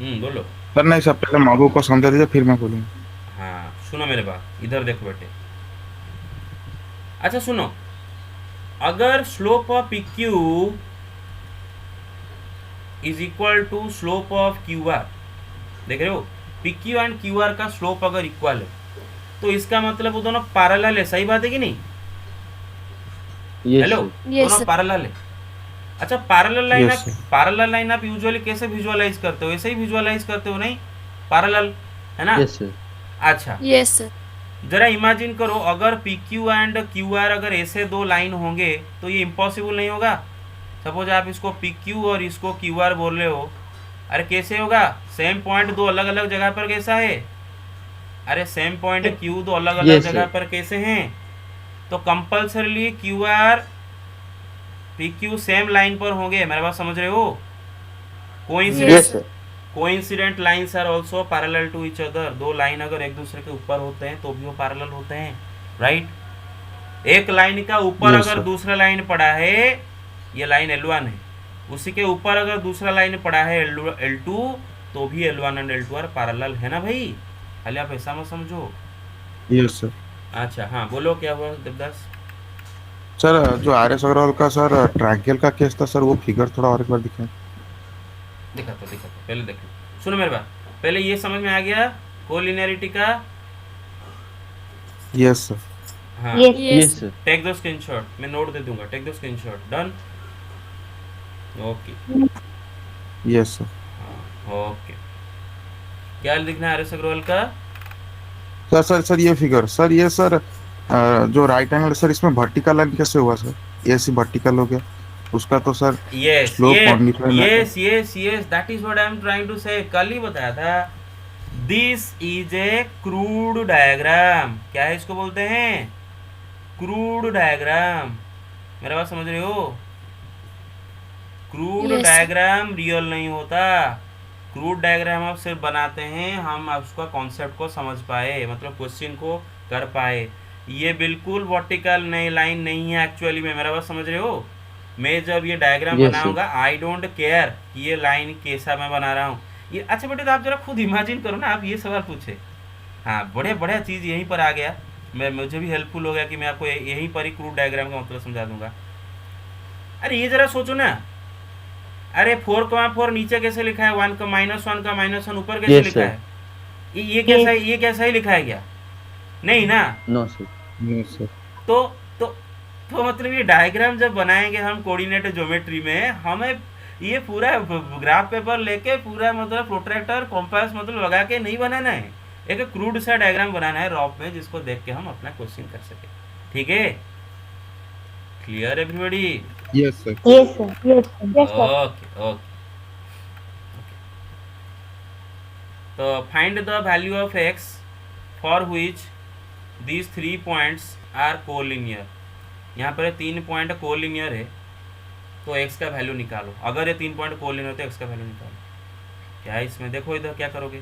बोलो। सर नहीं, सब पहले मगू को समझा दीजिए फिर मैं बोलूँगा। हाँ, सुनो मेरे बात, इधर देखो बेटे। अच्छा सुनो, अगर slope of P Q is equal to slope of Q R, देख रहे हो, P Q and Q R का स्लोप अगर इक्वल है तो इसका मतलब वो दोनों पैरेलल है, सही बात है कि नहीं? Yes, hello, sir. Yes, दोनों sir. पैरेलल है। अच्छा पैरेलल लाइन Yes, आप sir. पैरेलल लाइन आप यूजुअली कैसे विजुअलाइज करते हो? ऐसे ही विजुअलाइज करते हो नहीं? पैरेलल है ना? Yes, sir. अच्छा Yes, sir. जरा इमेजिन करो, अगर P Q and Q are अगर ऐसे दो लाइन होंगे तो ये इम्पॉसिबल नहीं होगा। सपोज आप इसको पी क्यू और इसको क्यू आर बोल रहे हो, अरे कैसे होगा? सेम पॉइंट दो अलग अलग जगह पर कैसा है? अरे सेम पॉइंट क्यू दो अलग अलग Yes, sir. जगह पर कैसे हैं? तो compulsorily Q R P Q same line पर होंगे, मेरे बात समझ रहे हो? Yes, sir. Coincident lines are also parallel to each other. दो लाइन अगर एक दूसरे के ऊपर होते हैं तो भी वो पैरेलल होते हैं, राइट? एक लाइन का ऊपर Yes, अगर sir. दूसरा लाइन पड़ा है, ये लाइन L1 है, उसी के ऊपर अगर दूसरा लाइन पड़ा है L2 तो भी L1 and L2 are parallel, है ना भाई? खाली आप ऐसा मत समझो। Yes sir. अच्छा हाँ बोलो, क्या हुआ देवदास? सर जो आर एस अग्रवाल का सर ट्रायंगल का केस था सर, वो फिगर थोड़ा और एक बार दिखाएं। दिखाता पहले देख लो, सुनो मेरे बात, पहले ये समझ में आ गया कोलिनियरिटी का? Yes sir. हाँ, Yes. Yes, sir. Take the screenshot, मैं नोट दे दूंगा, take the screenshot, done? Okay yes sir. Okay, क्या लिखना है आर एस अग्रवाल का? सर सर सर ये फिगर सर, ये सर जो राइट एंगल सर, इसमें वर्टिकल लाइन कैसे हुआ सर? ये ऐसी वर्टिकल हो गया, उसका तो sir yes slope on different line. Yes that is what I am trying to say. कल ही बताया था, this is a crude diagram. क्या है, इसको बोलते हैं क्रूड डायग्राम। मेरा बात समझ रहे हो? Crude Yes. डायग्राम रियल नहीं होता। क्रूड डायग्राम आप सिर्फ बनाते हैं हम उसका कॉन्सेप्ट को समझ पाए, मतलब क्वेश्चन को कर पाए। ये बिल्कुल वर्टिकल नई लाइन नहीं है एक्चुअली में, मेरा बात समझ रहे हो? मैं जब ये डायग्राम Yes, बनाऊंगा, आई डोंट केयर कि ये लाइन कैसा मैं बना रहा हूँ। ये अच्छा बेटे, तो आप जरा खुद इमेजिन करो ना, आप ये सवाल पूछे। हाँ, बढ़िया बढ़िया चीज़ यहीं पर आ गया, मुझे भी हेल्पफुल हो गया कि मैं आपको यहीं पर ही क्रूड डायग्राम का मतलब समझा दूंगा। अरे ये जरा सोचो ना, अरे 4,4 नीचे कैसे लिखा है, 1 का -1 ऊपर कैसे Yes, लिखा sir. है? ये कैसा ही लिखा है क्या? नहीं ना? No, sir. Yes sir. तो मतलब ये डायग्राम जब बनाएंगे हम कोऑर्डिनेट ज्योमेट्री में, हमें ये पूरा ग्राफ पेपर लेके पूरा मतलब प्रोट्रैक्टर कॉम्पास मतलब लगा के नहीं बनाना है, एक क्रूड सा डायग्राम बनाना है रॉफ में, जिसको देख के हम अपना क्वेश्चन कर सके। ठीक है, clear everybody? Yes sir. Yes, sir. Yes, sir. Yes, sir. Okay okay. तो find the value of x for which these 3 points are collinear. यहाँ पर 3 पॉइंट कोलिनियर है, तो x का वैल्यू निकालो। अगर ये 3 पॉइंट कोलिनियर तो x का वैल्यू निकालो। क्या है इसमें, देखो इधर क्या करोगे,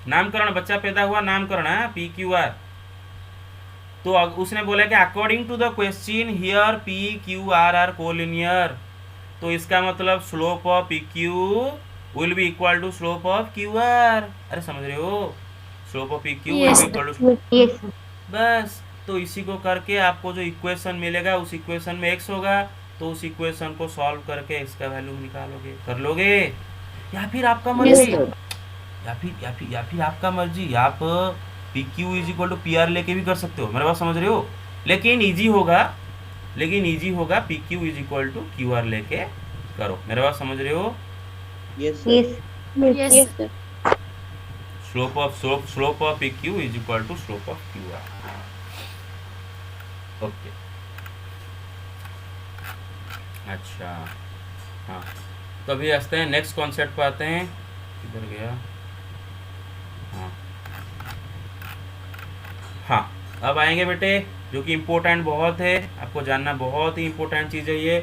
नामकरण, बच्चा पैदा हुआ, नामकरण है पी क्यू आर। तो उसने बोला कि according to the question here P Q R are collinear, तो इसका मतलब slope of P Q will be equal to slope of Q R. अरे समझ रहे हो, slope of P Q will Yes, be equal to, Yes, sir. बस। तो इसी को करके आपको जो इक्वेशन मिलेगा, उस इक्वेशन में x होगा, तो उस इक्वेशन को सॉल्व करके x का वैल्यू निकालोगे, कर लोगे? या फिर आपका मर्जी, या फिर आपका मर्जी, आप P Q is equal to P R लेके भी कर सकते हो, मेरे बात समझ रहे हो? लेकिन इजी होगा P Q is equal to Q R लेके करो, मेरे बात समझ रहे हो? Yes. Yes, Yes, sir. Slope of P Q is equal to slope of Q R. Okay, अच्छा हाँ, तो अभी आते हैं नेक्स्ट कॉन्सेप्ट पर आते हैं। किधर गया? हाँ, अब आएंगे बेटे, जो कि इम्पोर्टेंट बहुत है, आपको जानना बहुत ही इम्पोर्टेंट चीज़ है ये,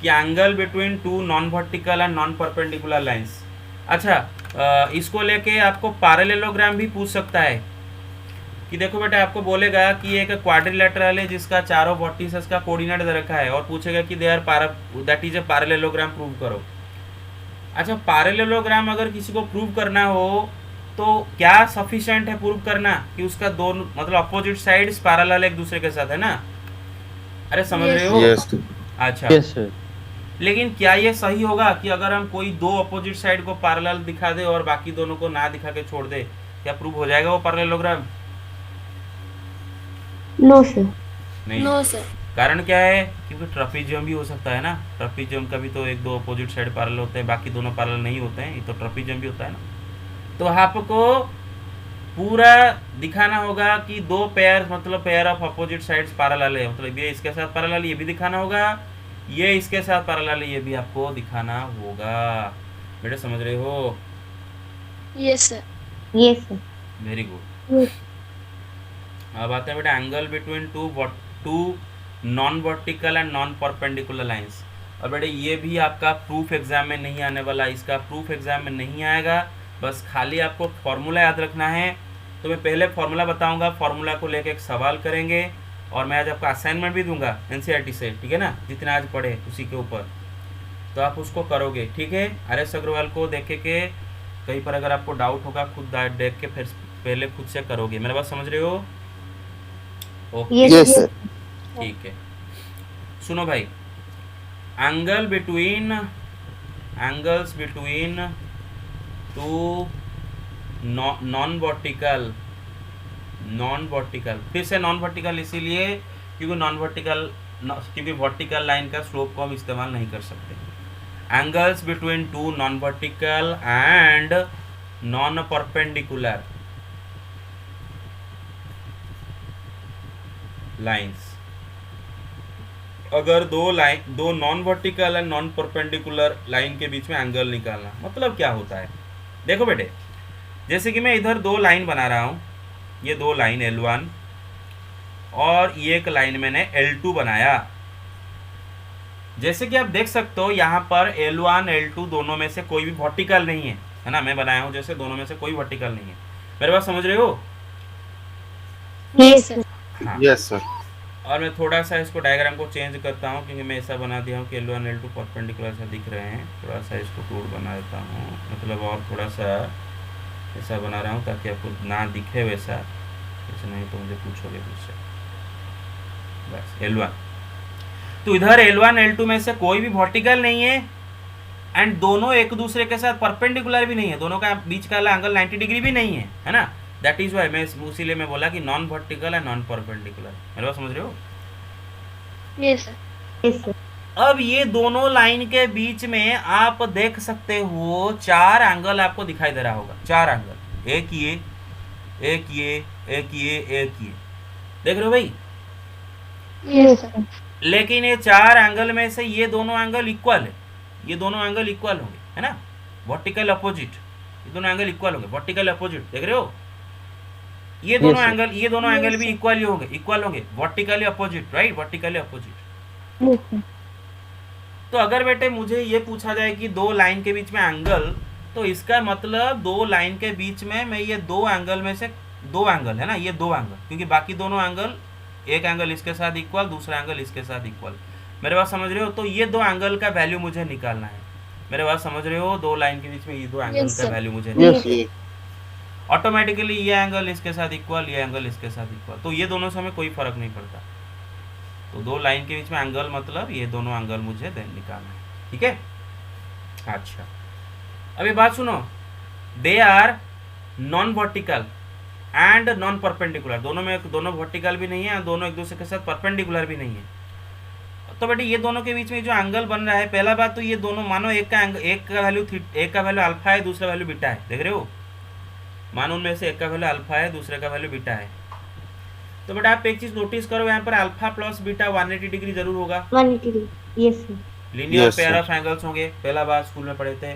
कि angle between 2 non vertical and non perpendicular lines. अच्छा, इसको लेके आपको पैरेललोग्राम भी पूछ सकता है, कि देखो बेटा आपको बोलेगा कि एक क्वाड्रिलेटरल है जिसका चारों वर्टिसेस का कोऑर्डिनेट दे रखा है, और पूछेगा कि they are that is a parallelogram, prove करो। अच्छा, पैरेललोग्राम अगर किसी को प्रूव करना हो तो क्या सफिशिएंट है प्रूव करना कि उसका दोनों मतलब अपोजिट साइड्स पैरेलल एक दूसरे के साथ है ना? अरे समझ रहे हो? यस अच्छा, Yes, sir. लेकिन क्या ये सही होगा कि अगर हम कोई दो अपोजिट साइड को पैरेलल दिखा दे और बाकी दोनों को ना दिखा के छोड़ दे, क्या प्रूव हो जाएगा वो पैरेललोग्राम? No sir. नहीं। No, sir. कारण क्या है? क्योंकि ट्रपीजियम भी हो सकता है ना, ट्रपीजियम का भी तो एक दो अपोजिट साइड पैरेलल होते हैं, बाकी दोनों पैरेलल नहीं होते हैं, ये तो ट्रपीजियम भी होता है ना। तो आपको पूरा दिखाना होगा कि दो पेयर मतलब pair of opposite sides parallel है, मतलब ये इसके साथ पैरेलल, ये भी दिखाना होगा, ये इसके साथ पैरेलल है, ये भी आपको दिखाना होगा। बेटा समझ रहे हो? Yes, sir. Yes sir. Very good. अब आते हैं बेटा angle between two non vertical and non perpendicular lines. और बेटे ये भी आपका प्रूफ एग्जाम में नहीं आने वाला, इसका प्रूफ एग्जाम में नहीं आएगा, बस खाली आपको फॉर्मूला याद रखना है। तो मैं पहले फॉर्मूला बताऊंगा, फॉर्मूला को लेकर एक सवाल करेंगे और मैं आज आपका असाइनमेंट भी दूंगा एनसीईआरटी से, ठीक है ना, जितना आज पढ़े उसी के ऊपर, तो आप उसको करोगे, ठीक है। आर.एस. अग्रवाल को देख के कहीं पर अगर आपको डाउट होगा खुद देख के फिर पहले खुद से करोगे। मेरा बात समझ रहे हो? Okay, yes sir. ठीक है। सुनो भाई, angles between two non vertical, फिर से नॉन वर्टिकल इसीलिए क्योंकि वर्टिकल लाइन का स्लोप को हम इस्तेमाल नहीं कर सकते। Angles between two non vertical and non perpendicular lines. अगर दो non vertical and non perpendicular line के बीच में एंगल निकालना, मतलब क्या होता है? देखो बेटे, जैसे कि मैं इधर दो लाइन बना रहा हूँ, ये दो लाइन L1 और ये एक लाइन मैंने L2 बनाया। जैसे कि आप देख सकते हो यहाँ पर L1 L2 दोनों में से कोई भी वर्टिकल नहीं है ना, मैं बनाया हूँ जैसे, दोनों में से कोई वर्टिकल नहीं है। मेरे बात समझ रहे हो? Yes sir. हाँ। Yes sir. और मैं थोड़ा सा इसको डायग्राम को चेंज करता हूँ क्योंकि मैं ऐसा बना दिया हूँ कि L1 L2 परपेंडिकुलर सा दिख रहे हैं। थोड़ा सा इसको टूट बना देता हूँ, मतलब और थोड़ा सा ऐसा बना रहा हूँ ताकि आपको ना दिखे वैसा, ऐसा नहीं तो मुझे पूछोगे फिर से। बस L1, तो इधर L1 L2 में से कोई भी वर्टिकल नहीं है एंड दोनों एक दूसरे के साथ परपेंडिकुलर भी नहीं है, दोनों का बीच का एंगल 90 डिग्री भी नहीं है ना। दैट इज वाई मैं इसीलिए मैं बोला कि non vertical and non perpendicular. मेरे बात समझ रहे हो? Yes, sir. Yes sir. अब ये दोनों लाइन के बीच में आप देख सकते हो चार एंगल आपको दिखाई दे रहा होगा, चार एंगल, एक ये, एक ये, एक ये, एक ये, देख रहे हो भाई? Yes, sir. लेकिन ये चार एंगल में से ये दोनों एंगल इक्वल है, ये दोनों एंगल इक्वल होंगे, है ना, वर्टिकल अपोजिट, ये दोनों एंगल इक्वल होंगे, वर्टिकल अपोजिट, देख रहे हो? ये दोनों sir. एंगल, ये दोनों एंगल भी इक्वल होंगे, vertically opposite, right, vertically opposite. Yes sir. तो अगर बेटे मुझे ये पूछा जाए कि दो लाइन के बीच में एंगल, तो इसका मतलब दो लाइन के बीच में मैं ये दो एंगल में से दो एंगल है ना, ये दो एंगल, क्योंकि बाकी दोनों एंगल, एक एंगल इसके साथ इक्वल, दूसरा एंगल इसके साथ इक्वल। मेरे बात समझ रहे हो? तो ये दो एंगल का वैल्यू मुझे निकालना है। मेरे बात समझ रहे हो? दो लाइन के बीच में ये दो एंगल Yes, का sir. वैल्यू मुझे यस ऑटोमेटिकली ये एंगल इसके साथ इक्वल, ये एंगल इसके साथ इक्वल, तो ये दोनों से हमें कोई फर्क नहीं पड़ता। तो दो लाइन के बीच में एंगल मतलब ये दोनों एंगल मुझे निकालना है, ठीक है? अच्छा, अभी बात सुनो, they are non vertical and non perpendicular, दोनों वर्टिकल भी नहीं है, दोनों एक दूसरे के साथ परपेंडिकुलर भी नहीं है। तो बेटे ये दोनों के बीच में जो एंगल बन रहा है, पहला बात तो ये दोनों मानो एक का वैल्यू अल्फा है, दूसरा वैल्यू बीटा है, देख रहे हो? मानो उनमें से एक का वैल्यू अल्फा है, दूसरे का वैल्यू बीटा है। तो बेटा आप एक चीज नोटिस करो, यहाँ पर अल्फा प्लस बीटा 180 डिग्री जरूर होगा, 180 degree. Yes sir. Linear Yes, pair sir. Of angles होंगे, पहला बात स्कूल में पढ़े थे।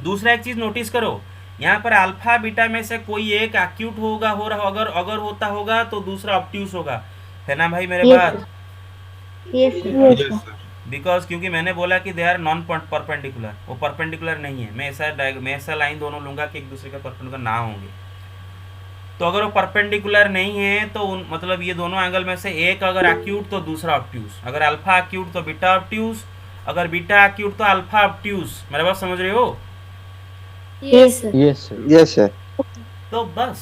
दूसरा एक चीज नोटिस करो, यहाँ पर अल्फा बीटा में से कोई एक एक्यूट होगा, अगर होता होगा तो दूसरा ऑब्ट्यूस होगा, है ना भाई मेरे Yes, बात? sir. Yes sir. Yes sir. Because क्योंकि मैंने बोला कि दे आर नॉन परपेंडिकुलर, वो परपेंडिकुलर नहीं है। मैं ऐसा लाइन दोनों लूंगा कि एक दूसरे के परपेंडिकुलर ना होंगे। तो अगर वो परपेंडिकुलर नहीं है तो मतलब ये दोनों एंगल में से एक अगर एक्यूट तो दूसरा ऑब्ट्यूस, अगर अल्फा एक्यूट तो बीटा ऑब्ट्यूस, अगर बीटा एक्यूट तो अल्फा ऑब्ट्यूस। मेरे बात समझ रहे हो? Yes, sir. Yes, sir. Yes, sir. तो बस,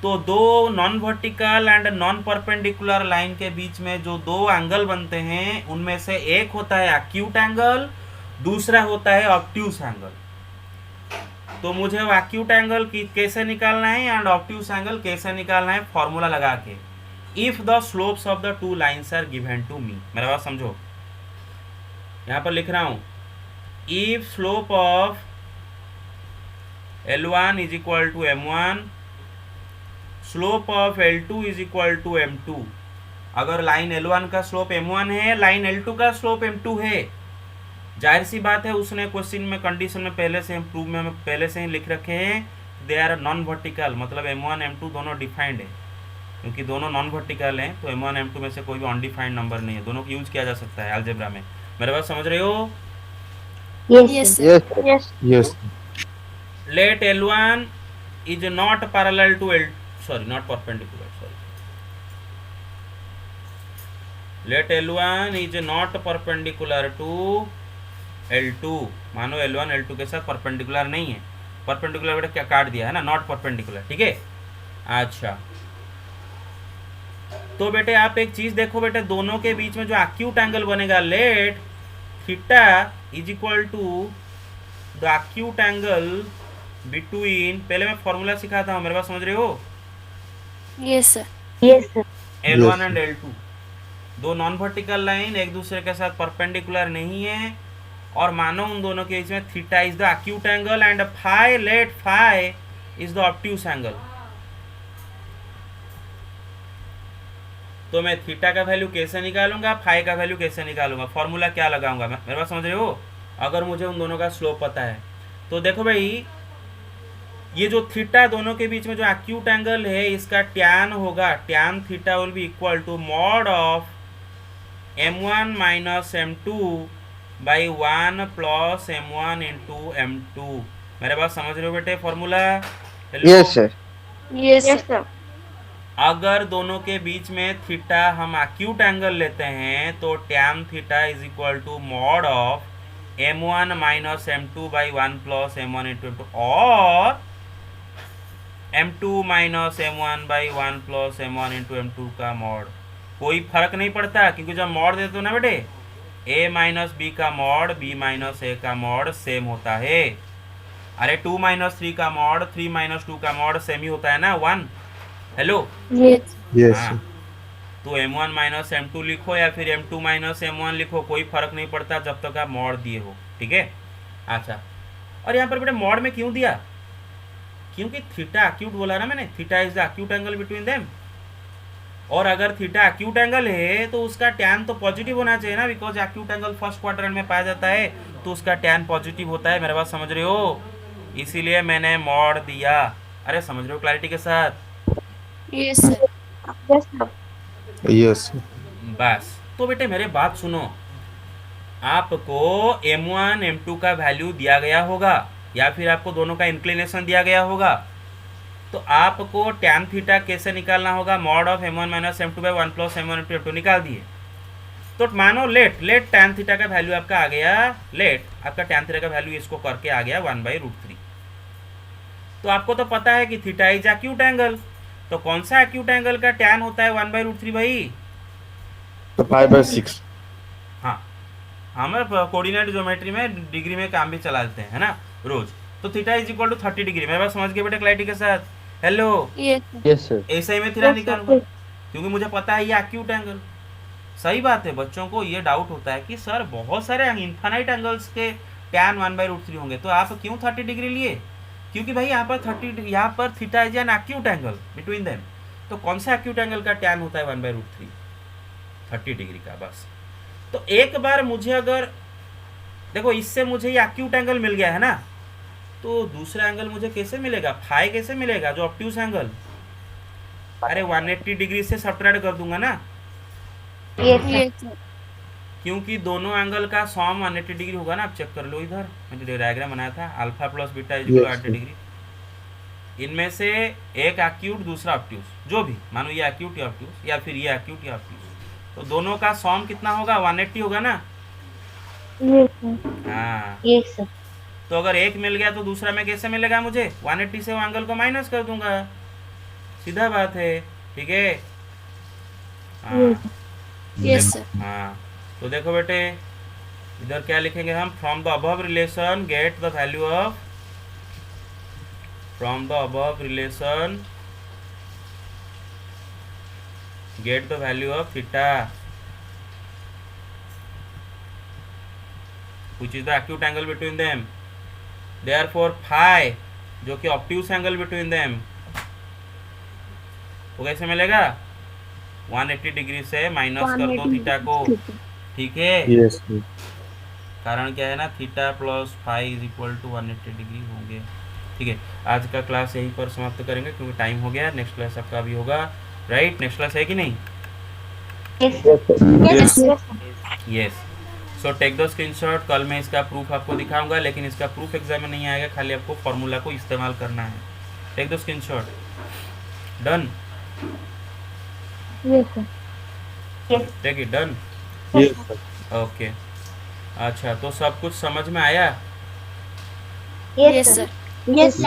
तो दो non vertical and non perpendicular line के बीच में जो दो एंगल बनते हैं उनमें से एक होता है एक्यूट एंगल, दूसरा होता है ऑब्ट्यूस एंगल। तो मुझे वो एक्यूट एंगल कैसे निकालना है एंड ऑब्ट्यूस एंगल कैसे निकालना है, फॉर्मूला लगा के। If the slopes of the two lines are given to me, मेरा बात समझो, यहाँ पर लिख रहा हूँ, if slope of L1 is equal to M1, slope of L2 is equal to M2। अगर लाइन L1 का स्लोप M1 है, लाइन L2 का स्लोप M2 है, जाहिर सी बात है उसने क्वेश्चन में कंडीशन में पहले से प्रूव में हमें पहले से ही लिख रखे हैं, दे आर नॉन वर्टिकल, मतलब M1 M2 दोनों डिफाइंड है। क्योंकि दोनों नॉन वर्टिकल हैं तो M1 M2 में से कोई भी अनडिफाइंड नंबर नहीं है, दोनों को यूज किया जा सकता है अलजेब्रा में। मेरे बात समझ रहे हो? Yes, Yes, sir. sir. Yes, sir. Yes. Yes. Let L1 is not parallel to not perpendicular, sorry. Let L1 is not perpendicular to L2। मानो L1 L2 के साथ परपेंडिकुलर नहीं है, परपेंडिकुलर बेटा क्या काट दिया है ना, नॉट परपेंडिकुलर, ठीक है। अच्छा, तो बेटे आप एक चीज देखो बेटे, दोनों के बीच में जो एक्यूट एंगल बनेगा, let theta is equal to the acute angle between, पहले मैं फॉर्मूला सिखाता हूँ, मेरे पास समझ रहे हो, Yes, sir. Yes, sir. L1 Yes. And L2 दो नॉन वर्टिकल लाइन एक दूसरे के साथ परपेंडिकुलर नहीं है, और मानो उन दोनों के बीच में theta is the acute angle and phi, let phi is the obtuse angle. तो मैं थीटा का वैल्यू कैसे निकालूंगा, फाई का वैल्यू कैसे निकालूंगा, फॉर्मूला क्या लगाऊंगा, मेरे पास समझ रहे हो। अगर मुझे उन दोनों का स्लोप पता है तो देखो भाई, ये जो थीटा दोनों के बीच में जो एक्यूट एंगल है इसका टैन होगा, tan theta will be equal to mod of M1 minus M2 by 1 plus M1 into M2। मेरे पास समझ रहे हो बेटे formula? Yes, sir. Yes, sir. अगर दोनों के बीच में थीटा हम एक्यूट एंगल लेते हैं तो tan theta is equal to mod of M1 minus M2 by 1 plus M1 into M2 और M2 minus M1 by 1 plus M1 into M2 का मॉड। कोई फर्क नहीं पड़ता, क्योंकि जब मॉड देते हो ना बेटे, A माइनस बी का मॉड बी माइनस ए का मॉड सेम होता है। अरे 2 माइनस 3 का मॉड 3 माइनस 2 का मॉड सेम ही होता है ना, 1। Hello, Yes. Yes. हाँ, तो M1 माइनस M2 लिखो या फिर M2 माइनस M1 लिखो, कोई फर्क नहीं पड़ता जब तक आप मॉड दिए हो, ठीक है। अच्छा, और यहाँ पर बेटे मॉड में क्यों दिया, क्योंकि थीटा एक्यूट बोला ना मैंने, theta is the acute angle between them, और अगर थीटा एक्यूट एंगल है तो उसका टैन तो पॉजिटिव होना चाहिए ना, because acute angle first quadrant में पाया जाता है तो उसका टैन पॉजिटिव होता है। मेरे बात समझ रहे हो, इसीलिए मैंने मॉड दिया। अरे समझ रहे हो क्लैरिटी के साथ? Yes, sir. Yes, sir. Yes. बस, तो बेटे मेरे बात सुनो, आपको M1 M2 का वैल्यू दिया गया होगा या फिर आपको दोनों का इंक्लिनेशन दिया गया होगा, तो आपको टैन थीटा कैसे निकालना होगा, mod of M1 minus M2 by 1 plus M1 into M2 निकाल दिए। तो मानो लेट टैन थीटा का वैल्यू आपका आ गया, लेट आपका टैन थीटा का वैल्यू इसको करके आ गया 1/√3। तो आपको तो पता है कि थीटा इज एक्यूट एंगल, तो कौन सा एक्यूट एंगल का टैन होता है 1/√3 भाई? तो 5/6। हाँ, हमें कोऑर्डिनेट ज्योमेट्री में डिग्री में काम भी चला देते हैं, है ना, रोज। तो theta is equal to 30 degree. मेरे पास समझ गए बेटे क्लैरिटी के साथ? Hello, Yes, sir. Yes, sir. ऐसे ही मैं थीटा निकालूंगा क्योंकि मुझे पता है ये एक्यूट एंगल। सही बात है, बच्चों को ये डाउट होता है कि सर बहुत सारे इन्फाइनाइट एंगल्स के टैन 1/√3 होंगे, तो आप क्यों 30 डिग्री लिए? क्योंकि भाई यहाँ पर theta is an acute angle between them. तो कौन सा एक्यूट एंगल का टैन होता है 1/√3? 30 डिग्री का, बस। तो एक बार मुझे अगर देखो, इससे मुझे ये एक्यूट एंगल मिल गया है ना, तो दूसरा एंगल मुझे कैसे मिलेगा, फाई कैसे मिलेगा, जो ऑब्ट्यूस एंगल? अरे 180 डिग्री से सब्ट्रैक्ट कर दूंगा ना, Yes, sir. Yes, sir. क्योंकि दोनों एंगल का सॉम 180 डिग्री होगा ना। आप चेक कर लो, इधर मैंने डायग्राम बनाया था, alpha plus beta is equal 80 degree. इनमें से एक एक्यूट दूसरा ऑब्ट्यूस, जो भी मानो ये एक्यूट या ऑब्ट्यूस या फिर ये एक्यूट या ऑब्ट्यूस, तो दोनों का सॉम कितना होगा, 180 होगा ना। Yes, sir. हाँ, Yes, sir. तो अगर एक मिल गया तो दूसरा में कैसे मिलेगा मुझे? 180 से वो एंगल को माइनस कर दूंगा, सीधा बात है, ठीक है। हाँ यस सर। हाँ, तो देखो बेटे इधर क्या लिखेंगे हम? From the above relation get the value of, from the above relation get the value of theta which is the acute angle between them, therefore phi जो कि obtuse angle between them, वो कैसे मिलेगा? 180 डिग्री से minus कर दो theta को, ठीक है। यस कारण क्या है ना, theta plus phi is equal to 180 degree होंगे, ठीक है। आज का क्लास यहीं पर समाप्त करेंगे क्योंकि टाइम हो गया। नेक्स्ट क्लास आपका भी होगा, राइट? नेक्स्ट क्लास है कि नहीं? Yes. So take the screenshot. कल मैं इसका प्रूफ आपको दिखाऊंगा, लेकिन इसका प्रूफ एग्जाम में नहीं आएगा, खाली आपको फॉर्मूला को इस्तेमाल करना है। Take the screenshot. Done? Take it. Done? Yes okay. अच्छा, तो सब कुछ समझ में आया? Yes sir. यस